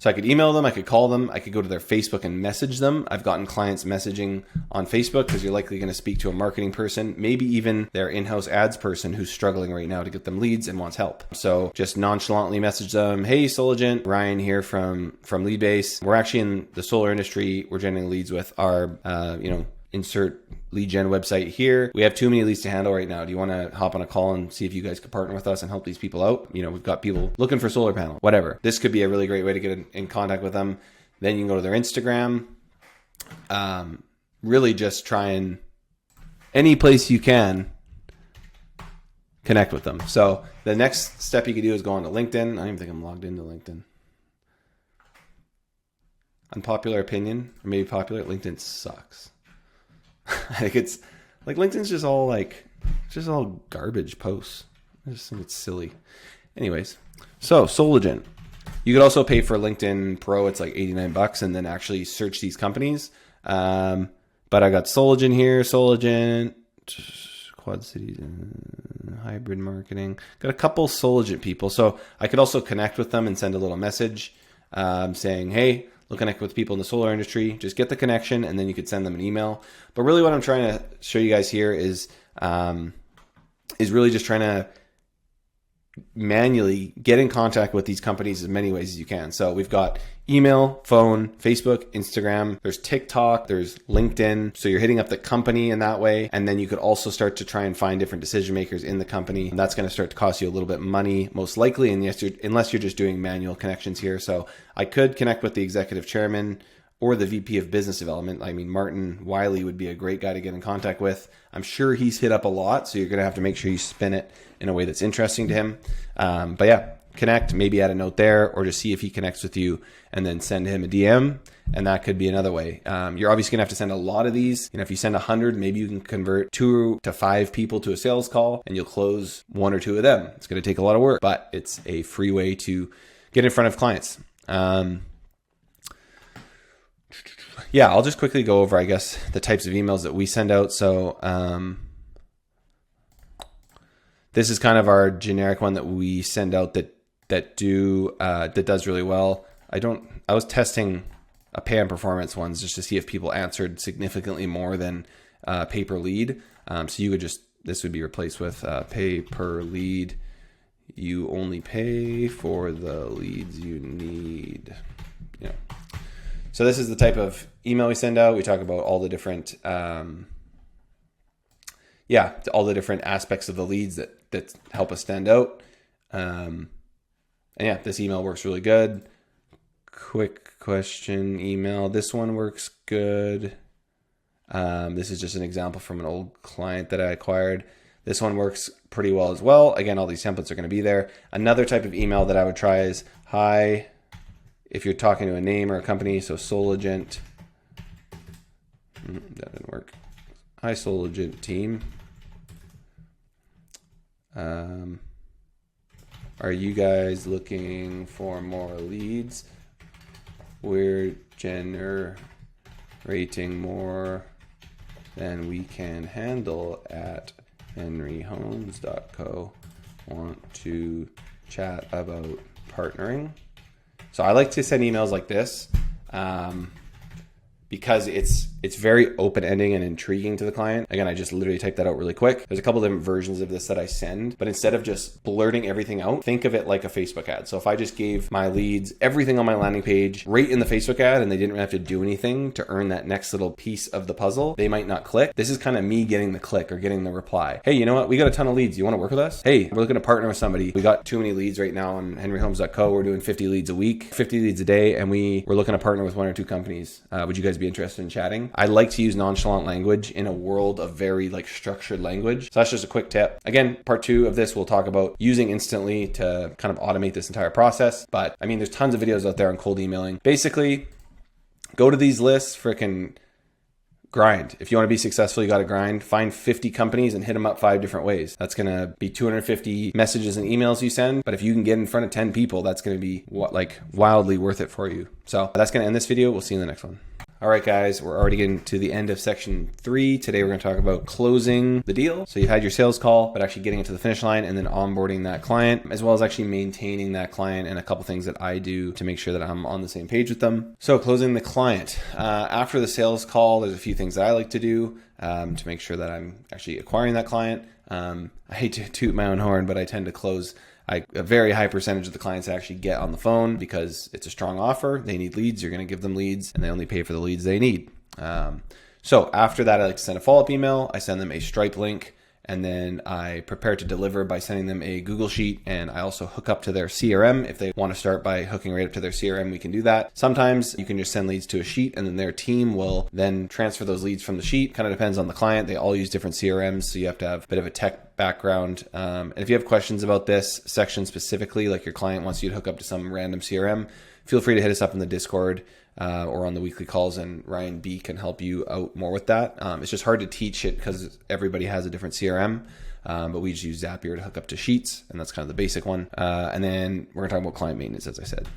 Speaker 2: So I could email them, I could call them, I could go to their Facebook and message them. I've gotten clients messaging on Facebook because you're likely going to speak to a marketing person, maybe even their in-house ads person who's struggling right now to get them leads and wants help. So just nonchalantly message them, hey, Solagent, Ryan here from Leadbase. We're actually in the solar industry. We're generating leads with our, insert lead gen website here. We have too many leads to handle right now. Do you want to hop on a call and see if you guys could partner with us and help these people out? We've got people looking for solar panel, whatever. This could be a really great way to get in contact with them. Then you can go to their Instagram. Really just try and any place you can connect with them. So the next step you could do is go on to LinkedIn. I don't even think I'm logged into LinkedIn. Unpopular opinion, or maybe popular, LinkedIn sucks. I think it's like LinkedIn's just all garbage posts. I just think it's silly. Anyways, so Solagent. You could also pay for LinkedIn Pro. It's like $89 and then actually search these companies. But I got Solagent here, Solagent, Quad Cities, hybrid marketing. Got a couple Solagent people. So I could also connect with them and send a little message saying, hey, we'll connect with people in the solar industry. Just get the connection and then you could send them an email. But really what I'm trying to show you guys here is really just trying to manually get in contact with these companies as many ways as you can. So we've got email, phone, Facebook, Instagram, there's TikTok, there's LinkedIn. So you're hitting up the company in that way. And then you could also start to try and find different decision makers in the company. And that's going to start to cost you a little bit of money, most likely, unless you're just doing manual connections here. So I could connect with the executive chairman or the VP of business development. I mean, Martin Wiley would be a great guy to get in contact with. I'm sure he's hit up a lot. So you're going to have to make sure you spin it in a way that's interesting to him. But yeah, connect, maybe add a note there, or just see if he connects with you and then send him a DM. And that could be another way. You're obviously gonna have to send a lot of these. If you send 100, maybe you can convert 2 to 5 people to a sales call and you'll close 1 or 2 of them. It's gonna take a lot of work, but it's a free way to get in front of clients. Yeah, I'll just quickly go over, I guess, the types of emails that we send out. So this is kind of our generic one that we send out that does really well. I was testing a pay and performance ones just to see if people answered significantly more than pay per lead. So you would this would be replaced with pay per lead. You only pay for the leads you need. So this is the type of email we send out. We talk about all the different, all the different aspects of the leads that help us stand out. And yeah, this email works really good. Quick question email. This one works good. This is just an example from an old client that I acquired. This one works pretty well as well. Again, all these templates are going to be there. Another type of email that I would try is, hi, if you're talking to a name or a company, so Solagent. That didn't work. Hi, Solagent team. Our Are you guys looking for more leads? We're generating more than we can handle at henryhomes.co. Want to chat about partnering? So I like to send emails like this because it's very open-ending and intriguing to the client. Again, I just literally typed that out really quick. There's a couple different versions of this that I send, but instead of just blurting everything out, think of it like a Facebook ad. So if I just gave my leads everything on my landing page right in the Facebook ad and they didn't have to do anything to earn that next little piece of the puzzle, they might not click. This is kind of me getting the click or getting the reply. Hey, you know what? We got a ton of leads. You want to work with us? Hey, we're looking to partner with somebody. We got too many leads right now on henryhomes.co. We're doing 50 leads a week, 50 leads a day, and we're looking to partner with 1 or 2 companies. Would you guys be interested in chatting? I like to use nonchalant language in a world of very structured language. So that's just a quick tip. Again, part 2 of this, we'll talk about using Instantly to kind of automate this entire process. But I mean, there's tons of videos out there on cold emailing. Basically, go to these lists, frickin' grind. If you want to be successful, you got to grind. Find 50 companies and hit them up 5 different ways. That's going to be 250 messages and emails you send. But if you can get in front of 10 people, that's going to be wildly worth it for you. So that's going to end this video. We'll see you in the next one. All right, guys, we're already getting to the end of section 3. Today, we're going to talk about closing the deal. So you had your sales call, but actually getting it to the finish line and then onboarding that client, as well as actually maintaining that client and a couple things that I do to make sure that I'm on the same page with them. So closing the client. After the sales call, there's a few things that I like to do to make sure that I'm actually acquiring that client. I hate to toot my own horn, but I tend to close a very high percentage of the clients actually get on the phone because it's a strong offer. They need leads. You're going to give them leads and they only pay for the leads they need. So after that, I like to send a follow-up email. I send them a Stripe link and then I prepare to deliver by sending them a Google Sheet. And I also hook up to their CRM. If they want to start by hooking right up to their CRM, we can do that. Sometimes you can just send leads to a sheet and then their team will then transfer those leads from the sheet. Kind of depends on the client. They all use different CRMs. So you have to have a bit of a tech background. And if you have questions about this section specifically, like your client wants you to hook up to some random CRM, feel free to hit us up in the Discord or on the weekly calls, and Ryan B can help you out more with that. It's just hard to teach it because everybody has a different CRM, but we just use Zapier to hook up to Sheets, and that's kind of the basic one. And then we're going to talk about client maintenance, as I said.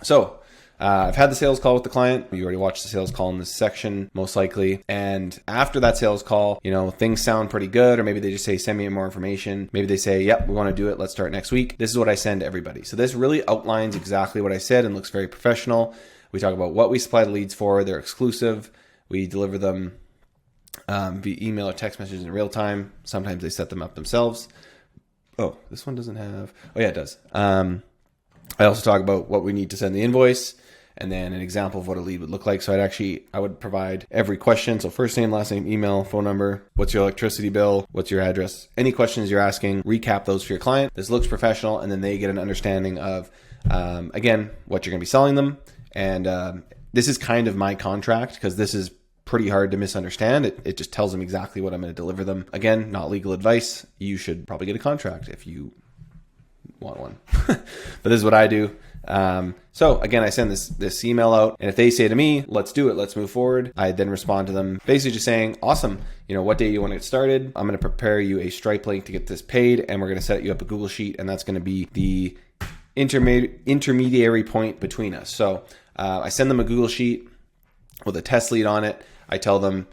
Speaker 2: So I've had the sales call with the client. You already watched the sales call in this section, most likely. And after that sales call, things sound pretty good, or maybe they just say, send me more information. Maybe they say, yep, we want to do it. Let's start next week. This is what I send to everybody. So this really outlines exactly what I said and looks very professional. We talk about what we supply the leads for. They're exclusive. We deliver them via email or text messages in real time. Sometimes they set them up themselves. Oh, this one doesn't have. Oh, yeah, it does. I also talk about what we need to send the invoice and then an example of what a lead would look like. So I would provide every question. So first name, last name, email, phone number, what's your electricity bill, what's your address, any questions you're asking, recap those for your client. This looks professional, and then they get an understanding of, again, what you're going to be selling them. And this is kind of my contract because this is pretty hard to misunderstand. It just tells them exactly what I'm going to deliver them. Again, not legal advice. You should probably get a contract if you want one. But this is what I do. So again, I send this email out, and if they say to me, let's do it, let's move forward, I then respond to them basically just saying, awesome, what day you want to get started? I'm going to prepare you a Stripe link to get this paid, and we're going to set you up a Google Sheet, and that's going to be the intermediary point between us. So I send them a Google Sheet with a test lead on it. I tell them,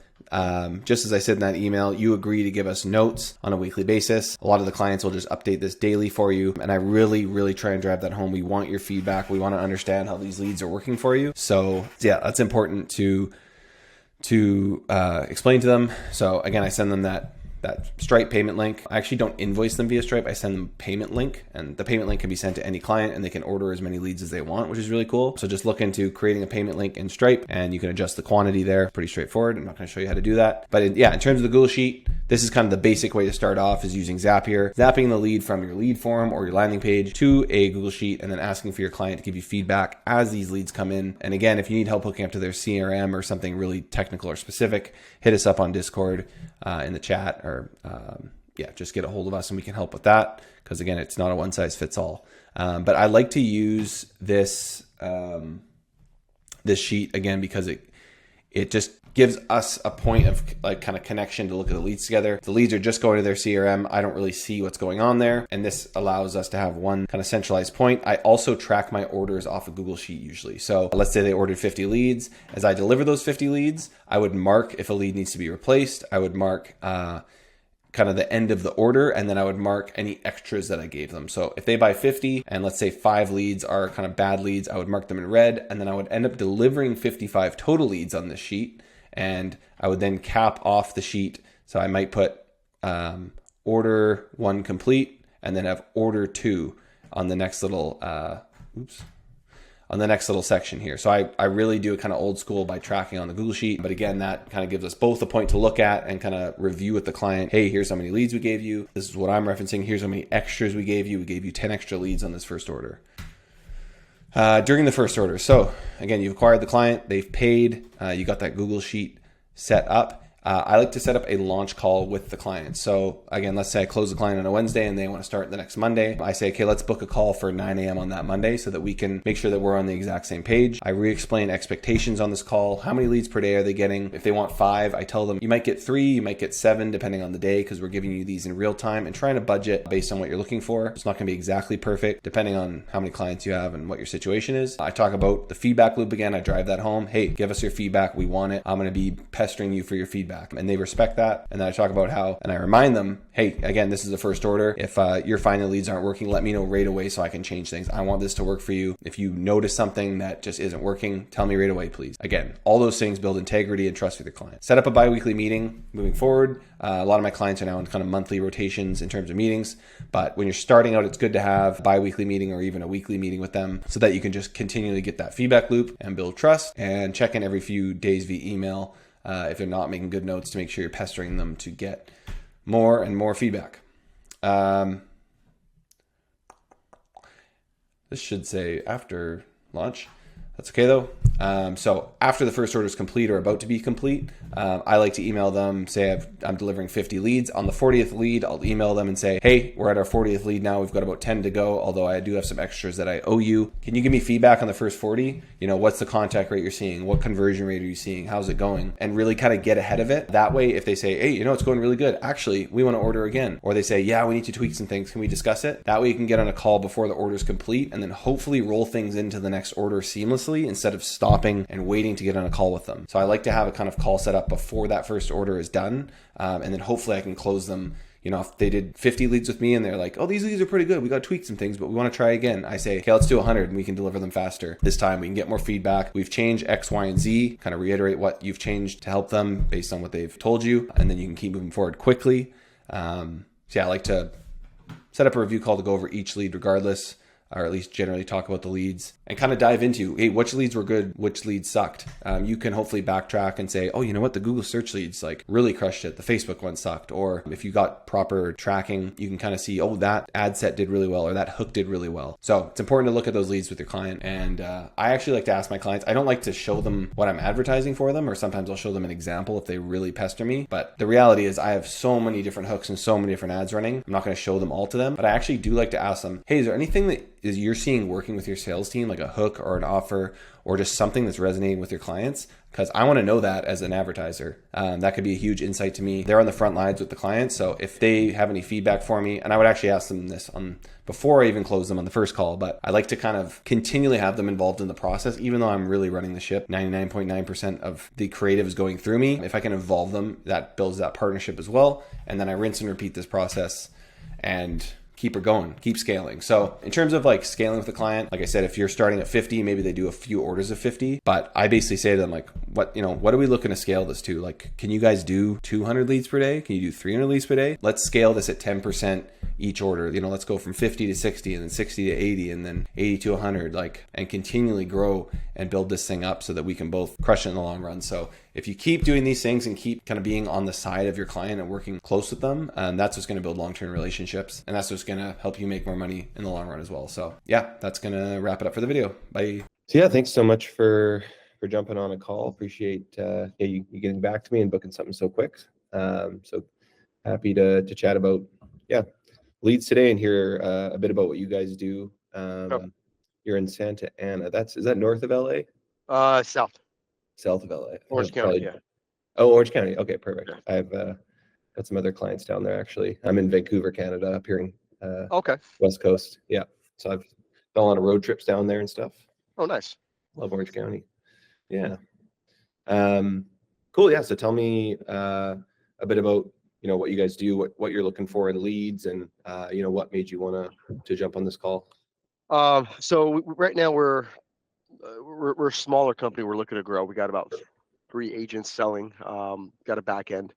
Speaker 2: just as I said in that email, you agree to give us notes on a weekly basis. A lot of the clients will just update this daily for you. And I really, really try and drive that home. We want your feedback. We want to understand how these leads are working for you. So yeah, that's important to explain to them. So again, I send them that Stripe payment link. I actually don't invoice them via Stripe. I send them a payment link, and the payment link can be sent to any client, and they can order as many leads as they want, which is really cool. So just look into creating a payment link in Stripe, and you can adjust the quantity there. Pretty straightforward. I'm not going to show you how to do that. But in terms of the Google Sheet, this is kind of the basic way to start off, is using Zapier, zapping the lead from your lead form or your landing page to a Google Sheet, and then asking for your client to give you feedback as these leads come in. And again, if you need help hooking up to their CRM or something really technical or specific, hit us up on Discord in the chat, or just get a hold of us and we can help with that. Because again, it's not a one size fits all. But I like to use this sheet again because it just
Speaker 1: gives us a point of like kind of connection to look at the leads together. If the leads are just going to their CRM, I don't really see what's going on there. And this allows us to have one kind of centralized point. I also track my orders off a Google Sheet usually. So let's say they ordered 50 leads. As I deliver those 50 leads, I would mark if a lead needs to be replaced. I would mark kind of the end of the order, and then I would mark any extras that I gave them. So if they buy 50 and let's say 5 leads are kind of bad leads, I would mark them in red, and then I would end up delivering 55 total leads on this sheet, and I would then cap off the sheet. So I might put order 1 complete, and then have order 2 on the next little on the next little section here. So I really do it kind of old school by tracking on the Google Sheet. But again, that kind of gives us both a point to look at and kind of review with the client. Hey, here's how many leads we gave you. This is what I'm referencing. Here's how many extras we gave you. We gave you 10 extra leads on this first order. During the first order. So again, you've acquired the client, they've paid, you got that Google Sheet set up. I like to set up a launch call with the client. So again, let's say I close the client on a Wednesday and they want to start the next Monday. I say, okay, let's book a call for 9 a.m. on that Monday so that we can make sure that we're on the exact same page. I re-explain expectations on this call. How many leads per day are they getting? If they want 5, I tell them you might get 3, you might get 7, depending on the day, because we're giving you these in real time and trying to budget based on what you're looking for. It's not going to be exactly perfect depending on how many clients you have and what your situation is. I talk about the feedback loop again. I drive that home. Hey, give us your feedback. We want it. I'm going to be pestering you for your feedback. And they respect that. And then I talk about how, and I remind them, hey, again, this is the first order. If you're finding the leads aren't working, let me know right away so I can change things. I want this to work for you. If you notice something that just isn't working, tell me right away, please. Again, all those things build integrity and trust with your client. Set up a bi-weekly meeting moving forward. A lot of my clients are now in kind of monthly rotations in terms of meetings, but when you're starting out, it's good to have a bi-weekly meeting or even a weekly meeting with them so that you can just continually get that feedback loop and build trust, and check in every few days via email if they're not making good notes, to make sure you're pestering them to get more and more feedback. This should say after launch. That's okay though. So after the first order is complete or about to be complete, I like to email them, say I'm delivering 50 leads. On the 40th lead, I'll email them and say, hey, we're at our 40th lead now. We've got about 10 to go, although I do have some extras that I owe you. Can you give me feedback on the first 40? What's the contact rate you're seeing? What conversion rate are you seeing? How's it going? And really kind of get ahead of it. That way, if they say, hey, it's going really good. Actually, we want to order again. Or they say, yeah, we need to tweak some things. Can we discuss it? That way you can get on a call before the order is complete and then hopefully roll things into the next order seamlessly instead of stopping and waiting to get on a call with them. So I like to have a kind of call set up before that first order is done. And then hopefully I can close them. If they did 50 leads with me and they're like, oh, these leads are pretty good. We got to tweak some things, but we want to try again. I say, okay, let's do 100 and we can deliver them faster. This time we can get more feedback. We've changed X, Y, and Z, kind of reiterate what you've changed to help them based on what they've told you. And then you can keep moving forward quickly. So yeah, I like to set up a review call to go over each lead regardless, or at least generally talk about the leads and kind of dive into, hey, which leads were good, which leads sucked. You can hopefully backtrack and say, oh, you know what? The Google search leads like really crushed it. The Facebook one sucked. Or if you got proper tracking, you can kind of see, oh, that ad set did really well, or that hook did really well. So it's important to look at those leads with your client. And I actually like to ask my clients, I don't like to show them what I'm advertising for them, or sometimes I'll show them an example if they really pester me. But the reality is I have so many different hooks and so many different ads running. I'm not going to show them all to them, but I actually do like to ask them, hey, is there anything that you're seeing working with your sales team, like a hook or an offer or just something that's resonating with your clients? Because I want to know that as an advertiser. That could be a huge insight to me. They're on the front lines with the clients. So if they have any feedback for me, and I would actually ask them this before I even close them on the first call, but I like to kind of continually have them involved in the process, even though I'm really running the ship. 99.9% of the creative is going through me. If I can involve them, that builds that partnership as well. And then I rinse and repeat this process and keep her going, keep scaling. So in terms of like scaling with the client, like I said, if you're starting at 50, maybe they do a few orders of 50, but I basically say to them, like, what are we looking to scale this to? Like, can you guys do 200 leads per day? Can you do 300 leads per day? Let's scale this at 10% each order. Let's go from 50 to 60 and then 60 to 80 and then 80 to 100, and continually grow and build this thing up so that we can both crush it in the long run. So if you keep doing these things and keep kind of being on the side of your client and working close with them, that's what's going to build long-term relationships. And that's what's going to help you make more money in the long run as well. So yeah, that's going to wrap it up for the video. Bye.
Speaker 2: So yeah, thanks so much for jumping on a call. Appreciate you getting back to me and booking something so quick. So happy to chat about leads today and hear a bit about what you guys do. You're in Santa Ana. Is that north of LA?
Speaker 4: South.
Speaker 2: South of LA.
Speaker 4: Orange County, yeah.
Speaker 2: Oh, Orange County. Okay, perfect.
Speaker 4: Yeah.
Speaker 2: I've got some other clients down there actually. I'm in Vancouver, Canada, up here in
Speaker 4: Okay.
Speaker 2: West Coast. Yeah. So I've done a lot of road trips down there and stuff.
Speaker 4: Oh, nice.
Speaker 2: Love Orange County. Yeah. Cool. Yeah. So tell me a bit about, you know, what you guys do, what you're looking for in leads, and you know, what made you want to jump on this call.
Speaker 4: So right now we're a smaller company. We're looking to grow. We got about 3 agents selling. Got a back end.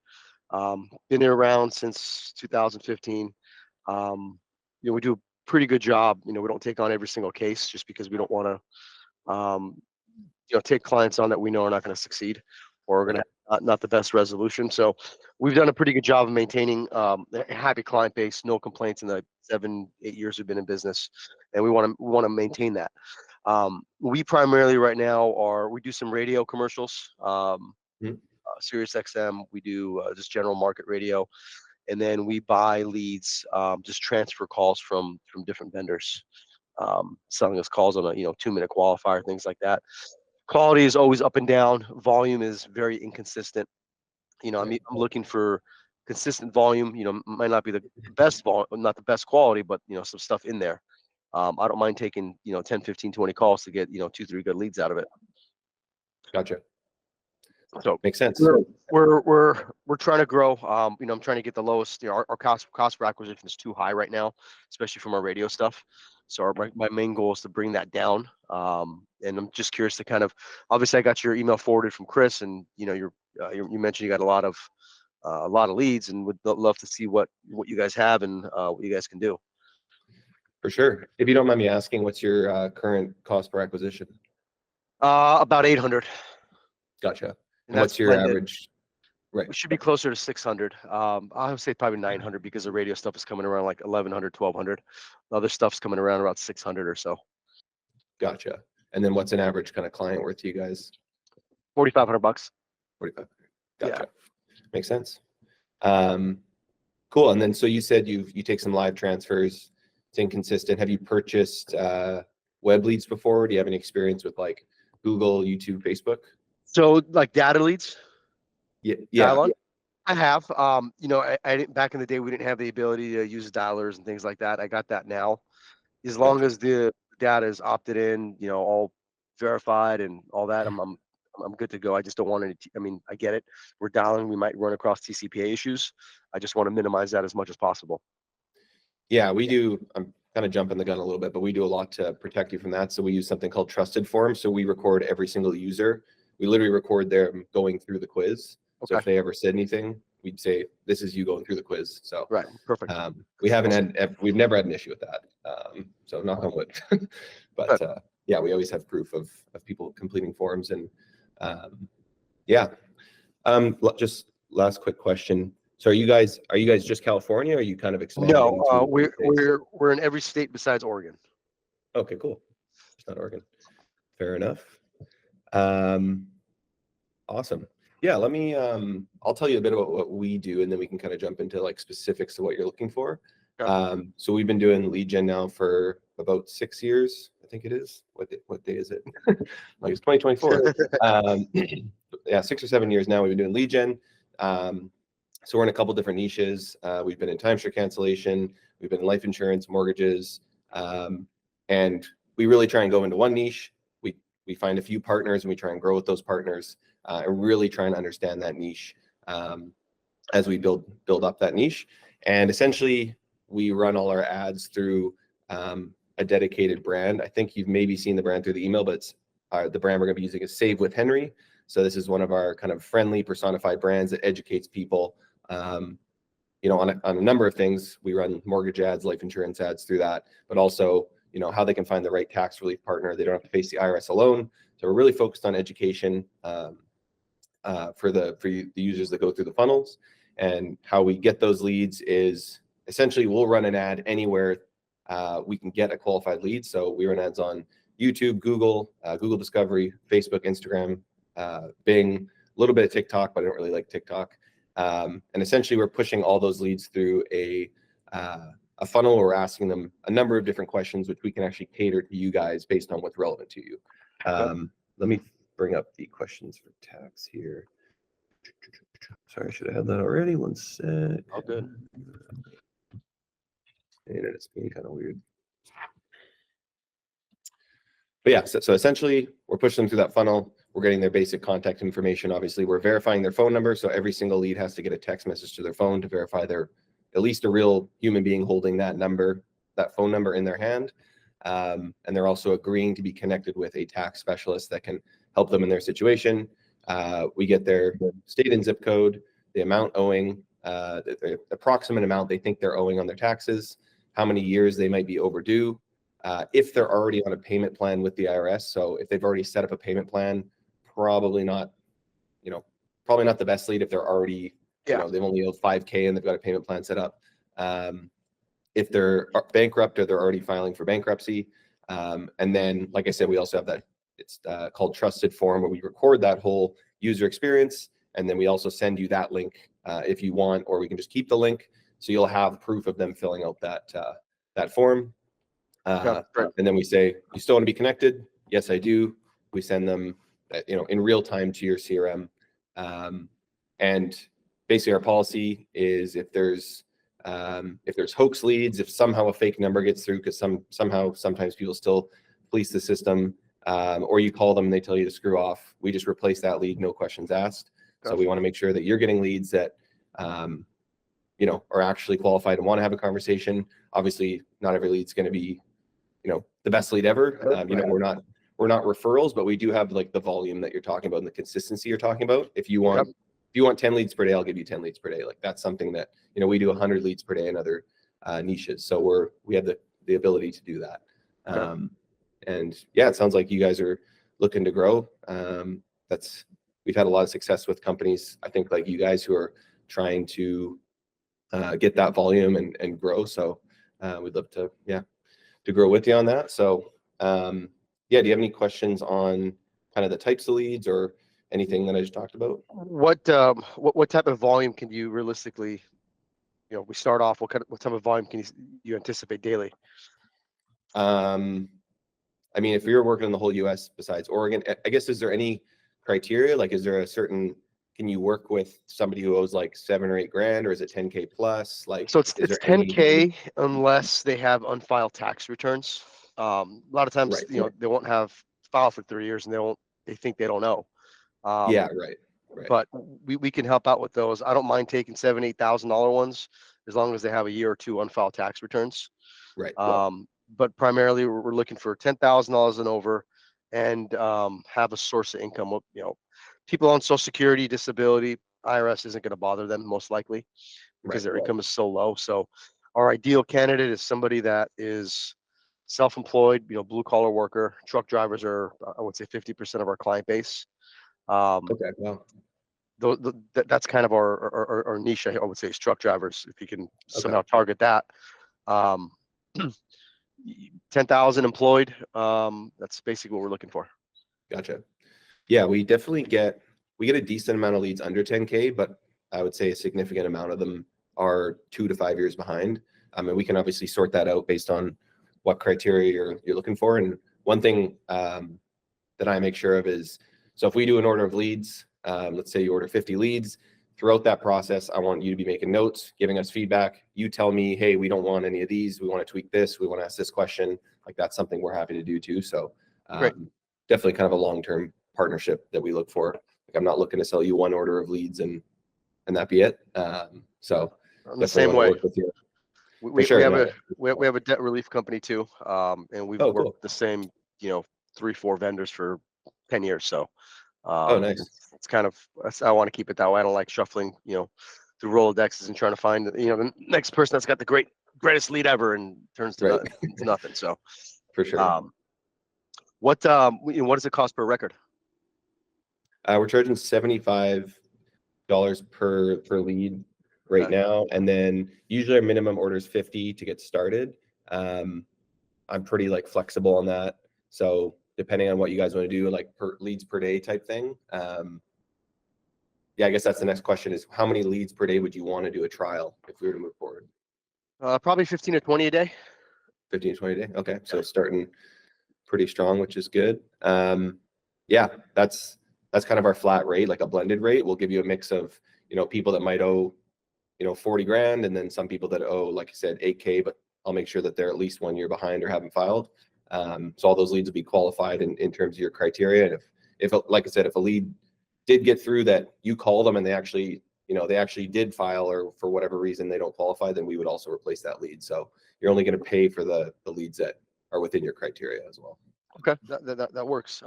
Speaker 4: Been around since 2015. You know, we do a pretty good job. You know, we don't take on every single case just because we don't want to, you know, take clients on that we know are not going to succeed or are going to have not the best resolution. So we've done a pretty good job of maintaining a happy client base, no complaints in the 7-8 years we've been in business, and we want to maintain that. We primarily right now we do some radio commercials, Sirius XM. We do just general market radio, and then we buy leads, just transfer calls from different vendors, selling us calls on a 2-minute qualifier, things like that. Quality is always up and down. Volume is very inconsistent. You know, I'm looking for consistent volume. You know, might not be the best not the best quality, but you know, some stuff in there. I don't mind taking 10, 15, 20 calls to get 2-3 good leads out of it.
Speaker 2: Gotcha.
Speaker 4: So
Speaker 2: Makes sense.
Speaker 4: We're trying to grow. You know, I'm trying to get the lowest. You know, our cost per acquisition is too high right now, especially from our radio stuff. So my main goal is to bring that down. And I'm just curious to kind of, obviously I got your email forwarded from Chris, and you know, you mentioned you got a lot of leads, and would love to see what you guys have and what you guys can do.
Speaker 2: For sure. If you don't mind me asking, what's your current cost per acquisition?
Speaker 4: About 800.
Speaker 2: Gotcha.
Speaker 4: And
Speaker 2: what's your
Speaker 4: blended.
Speaker 2: average? Right.
Speaker 4: We should be closer to 600. I would say probably 900 because the radio stuff is coming around like 1100, 1200. The other stuff's coming around about 600 or so.
Speaker 2: Gotcha. And then what's an average kind of client worth to you guys?
Speaker 4: $4,500.
Speaker 2: 4,500. Gotcha. Yeah. Makes sense. Cool. And then so you said you take some live transfers. It's inconsistent. Have you purchased web leads before? Do you have any experience with like Google, YouTube, Facebook?
Speaker 4: So like data leads?
Speaker 2: Yeah.
Speaker 4: Dialogue? I have. You know, I didn't, back in the day, we didn't have the ability to use dialers and things like that. I got that now. As long as the data is opted in, you know, all verified and all that, I'm good to go. I just don't want any. I mean, I get it. We're dialing. We might run across TCPA issues. I just want to minimize that as much as possible.
Speaker 2: Yeah, we do. I'm kind of jumping the gun a little bit, but we do a lot to protect you from that. So we use something called Trusted Forms. So we record every single user. We literally record them going through the quiz. So if they ever said anything, we'd say, this is you going through the quiz. So
Speaker 4: right, perfect.
Speaker 2: We've never had an issue with that. So knock on wood. But yeah, we always have proof of people completing forms. And just last quick question. So are you guys just California, or are you kind of expanding?
Speaker 4: No, we're in every state besides Oregon.
Speaker 2: Okay, cool. It's not Oregon. Fair enough. Awesome. Yeah, let me I'll tell you a bit about what we do, and then we can kind of jump into like specifics of what you're looking for. Okay. So we've been doing lead gen now for about 6 years, I think it is. What day is it? Like it's 2024. Yeah, 6 or 7 years now we've been doing lead gen. So we're in a couple different niches. We've been in timeshare cancellation, we've been in life insurance, mortgages, and we really try and go into one niche. We find a few partners and we try and grow with those partners, and really try and understand that niche as we build up that niche. And essentially, we run all our ads through a dedicated brand. I think you've maybe seen the brand through the email, but it's, the brand we're going to be using is Save with Henry. So this is one of our kind of friendly personified brands that educates people, you know, on a number of things. We run mortgage ads, life insurance ads through that, but also, you know, how they can find the right tax relief partner. They don't have to face the IRS alone. So we're really focused on education for the users that go through the funnels. And how we get those leads is essentially we'll run an ad anywhere we can get a qualified lead. So we run ads on YouTube, Google, Google Discovery, Facebook, Instagram, Bing, a little bit of TikTok, but I don't really like TikTok. And essentially we're pushing all those leads through a funnel where we're asking them a number of different questions, which we can actually cater to you guys based on what's relevant to you. Let me bring up the questions for tax here. Sorry, I should have had that already. One sec.
Speaker 4: All good.
Speaker 2: It's being kind of weird. But yeah, so essentially we're pushing them through that funnel. We're getting their basic contact information. Obviously, we're verifying their phone number. So every single lead has to get a text message to their phone to verify they're at least a real human being holding that number, that phone number in their hand. And they're also agreeing to be connected with a tax specialist that can help them in their situation. We get their state and zip code, the amount owing, the approximate amount they think they're owing on their taxes, how many years they might be overdue, if they're already on a payment plan with the IRS. So if they've already set up a payment plan, probably not the best lead if they're already, they've only owed 5K and they've got a payment plan set up. If they're bankrupt or they're already filing for bankruptcy. And then, like I said, we also have that, it's called Trusted Form, where we record that whole user experience. And then we also send you that link if you want, or we can just keep the link. So you'll have proof of them filling out that form. And then we say, you still want to be connected? Yes, I do. We send them, in real time to your CRM. And basically our policy is if there's hoax leads, if somehow a fake number gets through, because sometimes people still police the system, or you call them and they tell you to screw off, we just replace that lead, no questions asked. So we want to make sure that you're getting leads that, are actually qualified and want to have a conversation. Obviously, not every lead's going to be, the best lead ever. We're not referrals, but we do have like the volume that you're talking about and the consistency you're talking about. If you want 10 leads per day, I'll give you 10 leads per day. Like that's something that, we do 100 leads per day in other niches. So we have the ability to do that. And yeah, it sounds like you guys are looking to grow. We've had a lot of success with companies, I think, like you guys, who are trying to get that volume and grow. So we'd love to grow with you on that. So do you have any questions on kind of the types of leads or anything that I just talked about?
Speaker 4: What type of volume can you realistically, we start off, what type of volume can you anticipate daily?
Speaker 2: I mean, if you're working in the whole US besides Oregon, I guess, is there any criteria? Like, is there a certain, can you work with somebody who owes like $7 or $8 grand, or is it 10K plus? Like,
Speaker 4: so it's 10K unless they have unfiled tax returns. A lot of times, they won't have filed for 3 years and they think they don't know.
Speaker 2: Right.
Speaker 4: But we can help out with those. I don't mind taking $7,000, $8,000 ones as long as they have a year or two unfiled tax returns.
Speaker 2: Right.
Speaker 4: But primarily we're looking for $10,000 and over, and have a source of income. People on Social Security, disability, IRS isn't going to bother them most likely because their income is so low. So our ideal candidate is somebody that is self-employed, blue collar worker. Truck drivers are, I would say, 50% of our client base.
Speaker 2: Okay. Wow.
Speaker 4: That's kind of our niche. I would say is truck drivers. If you can somehow target that. 10,000 employed. That's basically what we're looking for.
Speaker 2: Gotcha. Yeah, we definitely get a decent amount of leads under 10K, but I would say a significant amount of them are 2 to 5 years behind. And we can obviously sort that out based on what criteria you're looking for. And one thing that I make sure of is, so if we do an order of leads, let's say you order 50 leads, throughout that process, I want you to be making notes, giving us feedback. You tell me, hey, we don't want any of these. We want to tweak this. We want to ask this question. Like, that's something we're happy to do too. So definitely kind of a long-term partnership that we look for. Like, I'm not looking to sell you one order of leads and that be it. So
Speaker 4: the same way.
Speaker 2: Work with you.
Speaker 4: We have a debt relief company too. And we've worked with the same, 3-4 vendors for 10 years. So
Speaker 2: nice.
Speaker 4: It's kind of, I want to keep it that way. I don't like shuffling, through Rolodexes and trying to find, the next person that's got the greatest lead ever and turns to nothing. So
Speaker 2: for sure.
Speaker 4: What does it cost per record?
Speaker 2: We're charging $75 per lead right now. And then usually our minimum order is 50 to get started. I'm pretty flexible on that. So depending on what you guys want to do, like per leads per day type thing. I guess that's the next question is, how many leads per day would you want to do a trial if we were to move forward?
Speaker 4: Probably 15 to 20 a day.
Speaker 2: 15 to 20 a day. Okay. So starting pretty strong, which is good. That's That's kind of our flat rate, like a blended rate. We'll give you a mix of, people that might owe, 40 grand, and then some people that owe, like I said, 8K, but I'll make sure that they're at least 1 year behind or haven't filed. So all those leads will be qualified in terms of your criteria. And if like I said, if a lead did get through that you call them and they actually did file, or for whatever reason they don't qualify, then we would also replace that lead. So you're only going to pay for the leads that are within your criteria as well.
Speaker 4: Okay, that works.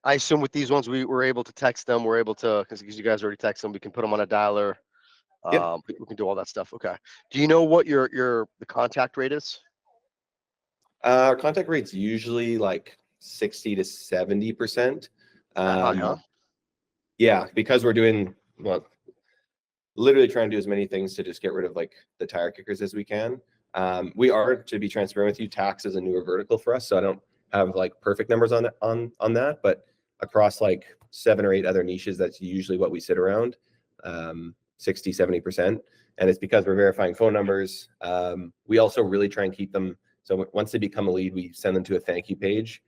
Speaker 4: I assume with these ones, we were able to text them. We're able to, because you guys already text them, we can put them on a dialer.
Speaker 2: Yep.
Speaker 4: We can do all that stuff. Okay. Do you know what the contact rate is?
Speaker 2: Our contact rate's usually like 60 to 70%.
Speaker 4: Huh?
Speaker 2: Yeah, because we're doing, well, literally trying to do as many things to just get rid of like the tire kickers as we can. We are, to be transparent with you, tax is a newer vertical for us, so I don't have like perfect numbers on that, but across like 7 or 8 other niches, that's usually what we sit around, 60, 70%. And it's because we're verifying phone numbers. We also really try and keep them. So once they become a lead, we send them to a thank you page,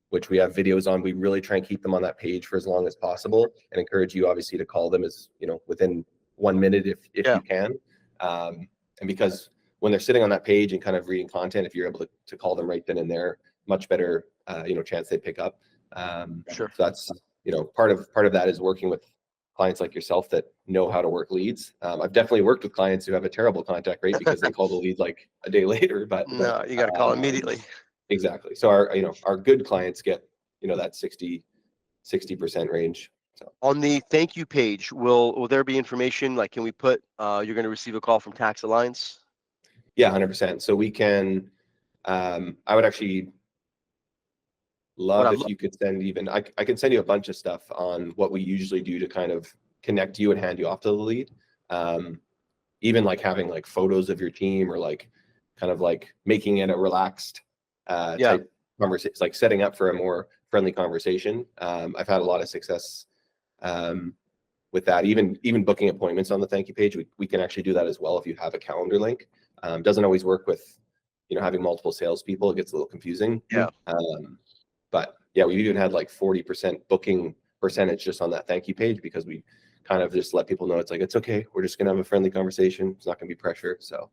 Speaker 2: which we have videos on. We really try and keep them on that page for as long as possible, and encourage you obviously to call them as, within 1 minute if you can. And because when they're sitting on that page and kind of reading content, if you're able to call them right then and there, much better, chance they pick up.
Speaker 4: Sure.
Speaker 2: So that's, part of that is working with clients like yourself that know how to work leads. I've definitely worked with clients who have a terrible contact rate because they call the lead like a day later, but
Speaker 4: No, you got to call immediately.
Speaker 2: Exactly. So our good clients get, that 60% range. So
Speaker 4: On the thank you page, will there be information like, can we put you're going to receive a call from Tax Alliance?
Speaker 2: yeah, 100%. So we can, I would actually love if you could send even, I can send you a bunch of stuff on what we usually do to kind of connect you and hand you off to the lead. Even like having like photos of your team, or like kind of like making it a relaxed type conversation, like setting up for a more friendly conversation. I've had a lot of success with that. Even booking appointments on the thank you page, we can actually do that as well if you have a calendar link. Doesn't always work with, having multiple salespeople. It gets a little confusing.
Speaker 4: Yeah.
Speaker 2: But yeah, we even had like 40% booking percentage just on that thank you page, because we kind of just let people know it's like, it's okay. We're just going to have a friendly conversation. It's not going to be pressure. So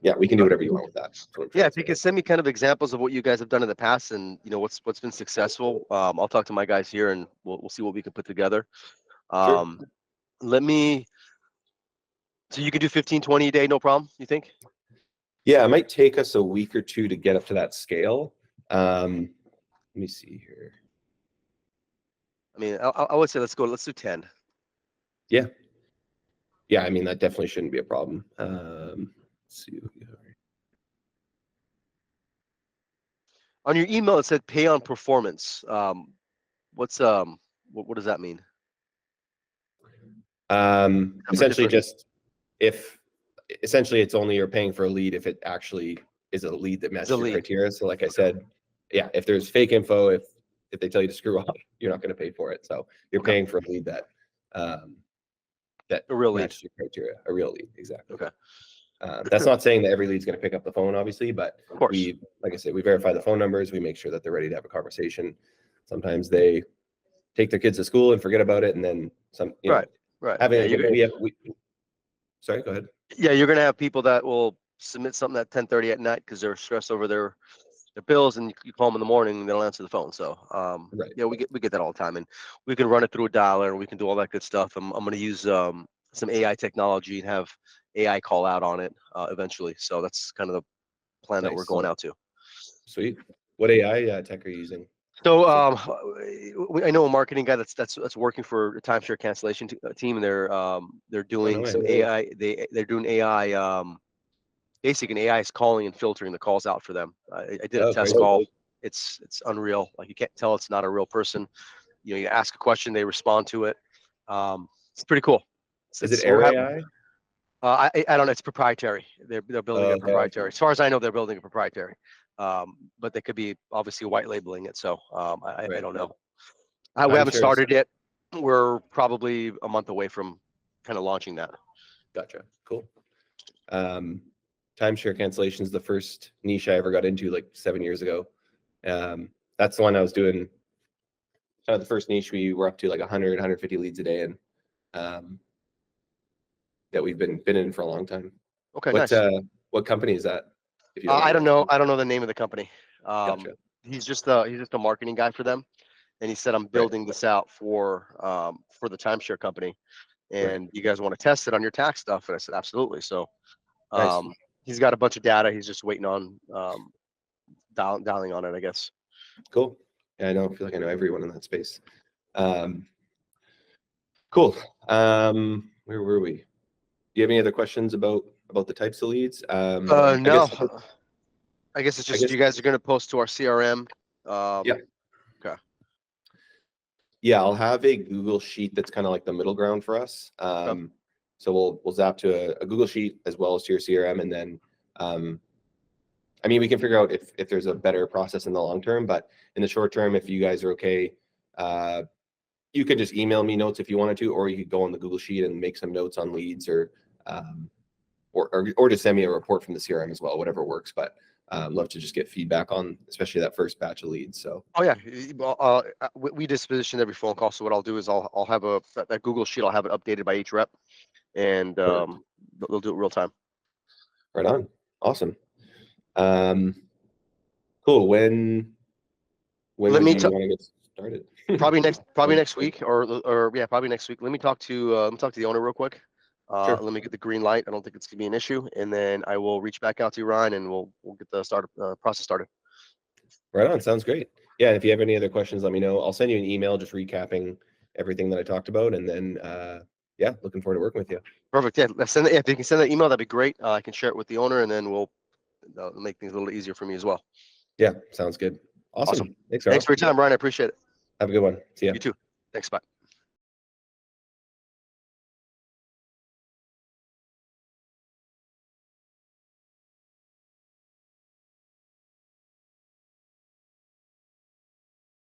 Speaker 2: yeah, we can do whatever you want with that.
Speaker 4: Yeah, if you can send me kind of examples of what you guys have done in the past, and what's been successful. I'll talk to my guys here, and we'll see what we can put together.
Speaker 2: Sure.
Speaker 4: So you can do 15, 20 a day, no problem, you think?
Speaker 2: Yeah, it might take us a week or two to get up to that scale. Let me see here.
Speaker 4: I mean, I would say let's do 10.
Speaker 2: Yeah. Yeah, I mean, that definitely shouldn't be a problem. Let's see what we have here.
Speaker 4: On your email, it said pay on performance. What does that mean?
Speaker 2: Essentially just essentially it's only you're paying for a lead if it actually is a lead that matches your criteria. So like I said, yeah, if there's fake info, if they tell you to screw up, you're not going to pay for it. So you're paying for a lead that
Speaker 4: a real
Speaker 2: matches your criteria, a real lead. Exactly.
Speaker 4: Okay.
Speaker 2: That's not saying that every lead's going to pick up the phone, obviously, but
Speaker 4: of course,
Speaker 2: like I said, we verify the phone numbers. We make sure that they're ready to have a conversation. Sometimes they take their kids to school and forget about it, and then some.
Speaker 4: Right.
Speaker 2: Sorry, go ahead.
Speaker 4: Yeah, you're gonna have people that will submit something at 10:30 at night because they're stressed over their bills, and you call them in the morning and they don't answer the phone. So
Speaker 2: Right.
Speaker 4: yeah, we get that all the time, and we can run it through a dialer, and we can do all that good stuff. I'm going to use some AI technology and have AI call out on it eventually. So that's kind of the plan that we're going out to.
Speaker 2: Sweet. What AI tech are you using?
Speaker 4: So I know a marketing guy that's working for a timeshare cancellation team, and they're doing some AI. They're doing AI. Basically, an AI is calling and filtering the calls out for them. I did a test call. It's unreal. Like, you can't tell it's not a real person. You ask a question, they respond to it. It's pretty cool.
Speaker 2: Is it Air AI?
Speaker 4: I don't know. It's proprietary. They're building it proprietary. As far as I know, they're building a proprietary. But they could be obviously white labeling it. So I don't know. We haven't started yet. We're probably a month away from kind of launching that.
Speaker 2: Gotcha. Cool. Timeshare cancellation is the first niche I ever got into, like 7 years ago. That's the one I was doing kind of the first niche, we were up to like 100, 150 leads a day, and that we've been in for a long time.
Speaker 4: Okay,
Speaker 2: What
Speaker 4: nice.
Speaker 2: what company is that? If you
Speaker 4: I don't know. I don't know the name of the company.
Speaker 2: Gotcha.
Speaker 4: He's just a marketing guy for them, and he said I'm building this out for the timeshare company, and you guys want to test it on your tax stuff? And I said absolutely. So
Speaker 2: Nice.
Speaker 4: he's got a bunch of data. He's just waiting on dialing on it, I guess.
Speaker 2: Cool. Yeah, I feel like I know everyone in that space. Cool. Where were we? Do you have any other questions about the types of leads?
Speaker 4: No. I guess it's just you guys are going to post to our CRM.
Speaker 2: Yeah.
Speaker 4: Okay.
Speaker 2: Yeah, I'll have a Google Sheet that's kind of like the middle ground for us.
Speaker 4: Okay.
Speaker 2: So we'll zap to a Google Sheet as well as to your CRM, and then I mean, we can figure out if there's a better process in the long term, but in the short term, if you guys are okay, you could just email me notes if you wanted to, or you could go on the Google Sheet and make some notes on leads, or just send me a report from the CRM as well, whatever works. But love to just get feedback on, especially that first batch of leads. So.
Speaker 4: Oh yeah, well, we disposition every phone call. So what I'll do is I'll have that Google Sheet. I'll have it updated by each rep, and they'll do it real time.
Speaker 2: Right on. Awesome. Cool. When
Speaker 4: Let me
Speaker 2: do you want to get started?
Speaker 4: probably next week, or yeah, probably next week. Let me talk to the owner real quick.
Speaker 2: Sure.
Speaker 4: Let me get the green light. I don't think it's gonna be an issue, and then I will reach back out to you, Ryan, and we'll get the process started.
Speaker 2: Right on. Sounds great. Yeah. And if you have any other questions, let me know. I'll send you an email just recapping everything that I talked about, and then yeah, looking forward to working with you.
Speaker 4: Perfect. Yeah, if you can send that email, that'd be great. I can share it with the owner, and then we'll make things a little easier for me as well.
Speaker 2: Yeah, sounds good. Awesome. Thanks
Speaker 4: for your time, Ryan. I appreciate it.
Speaker 2: Have a good one. See ya.
Speaker 4: You too. Thanks. Bye.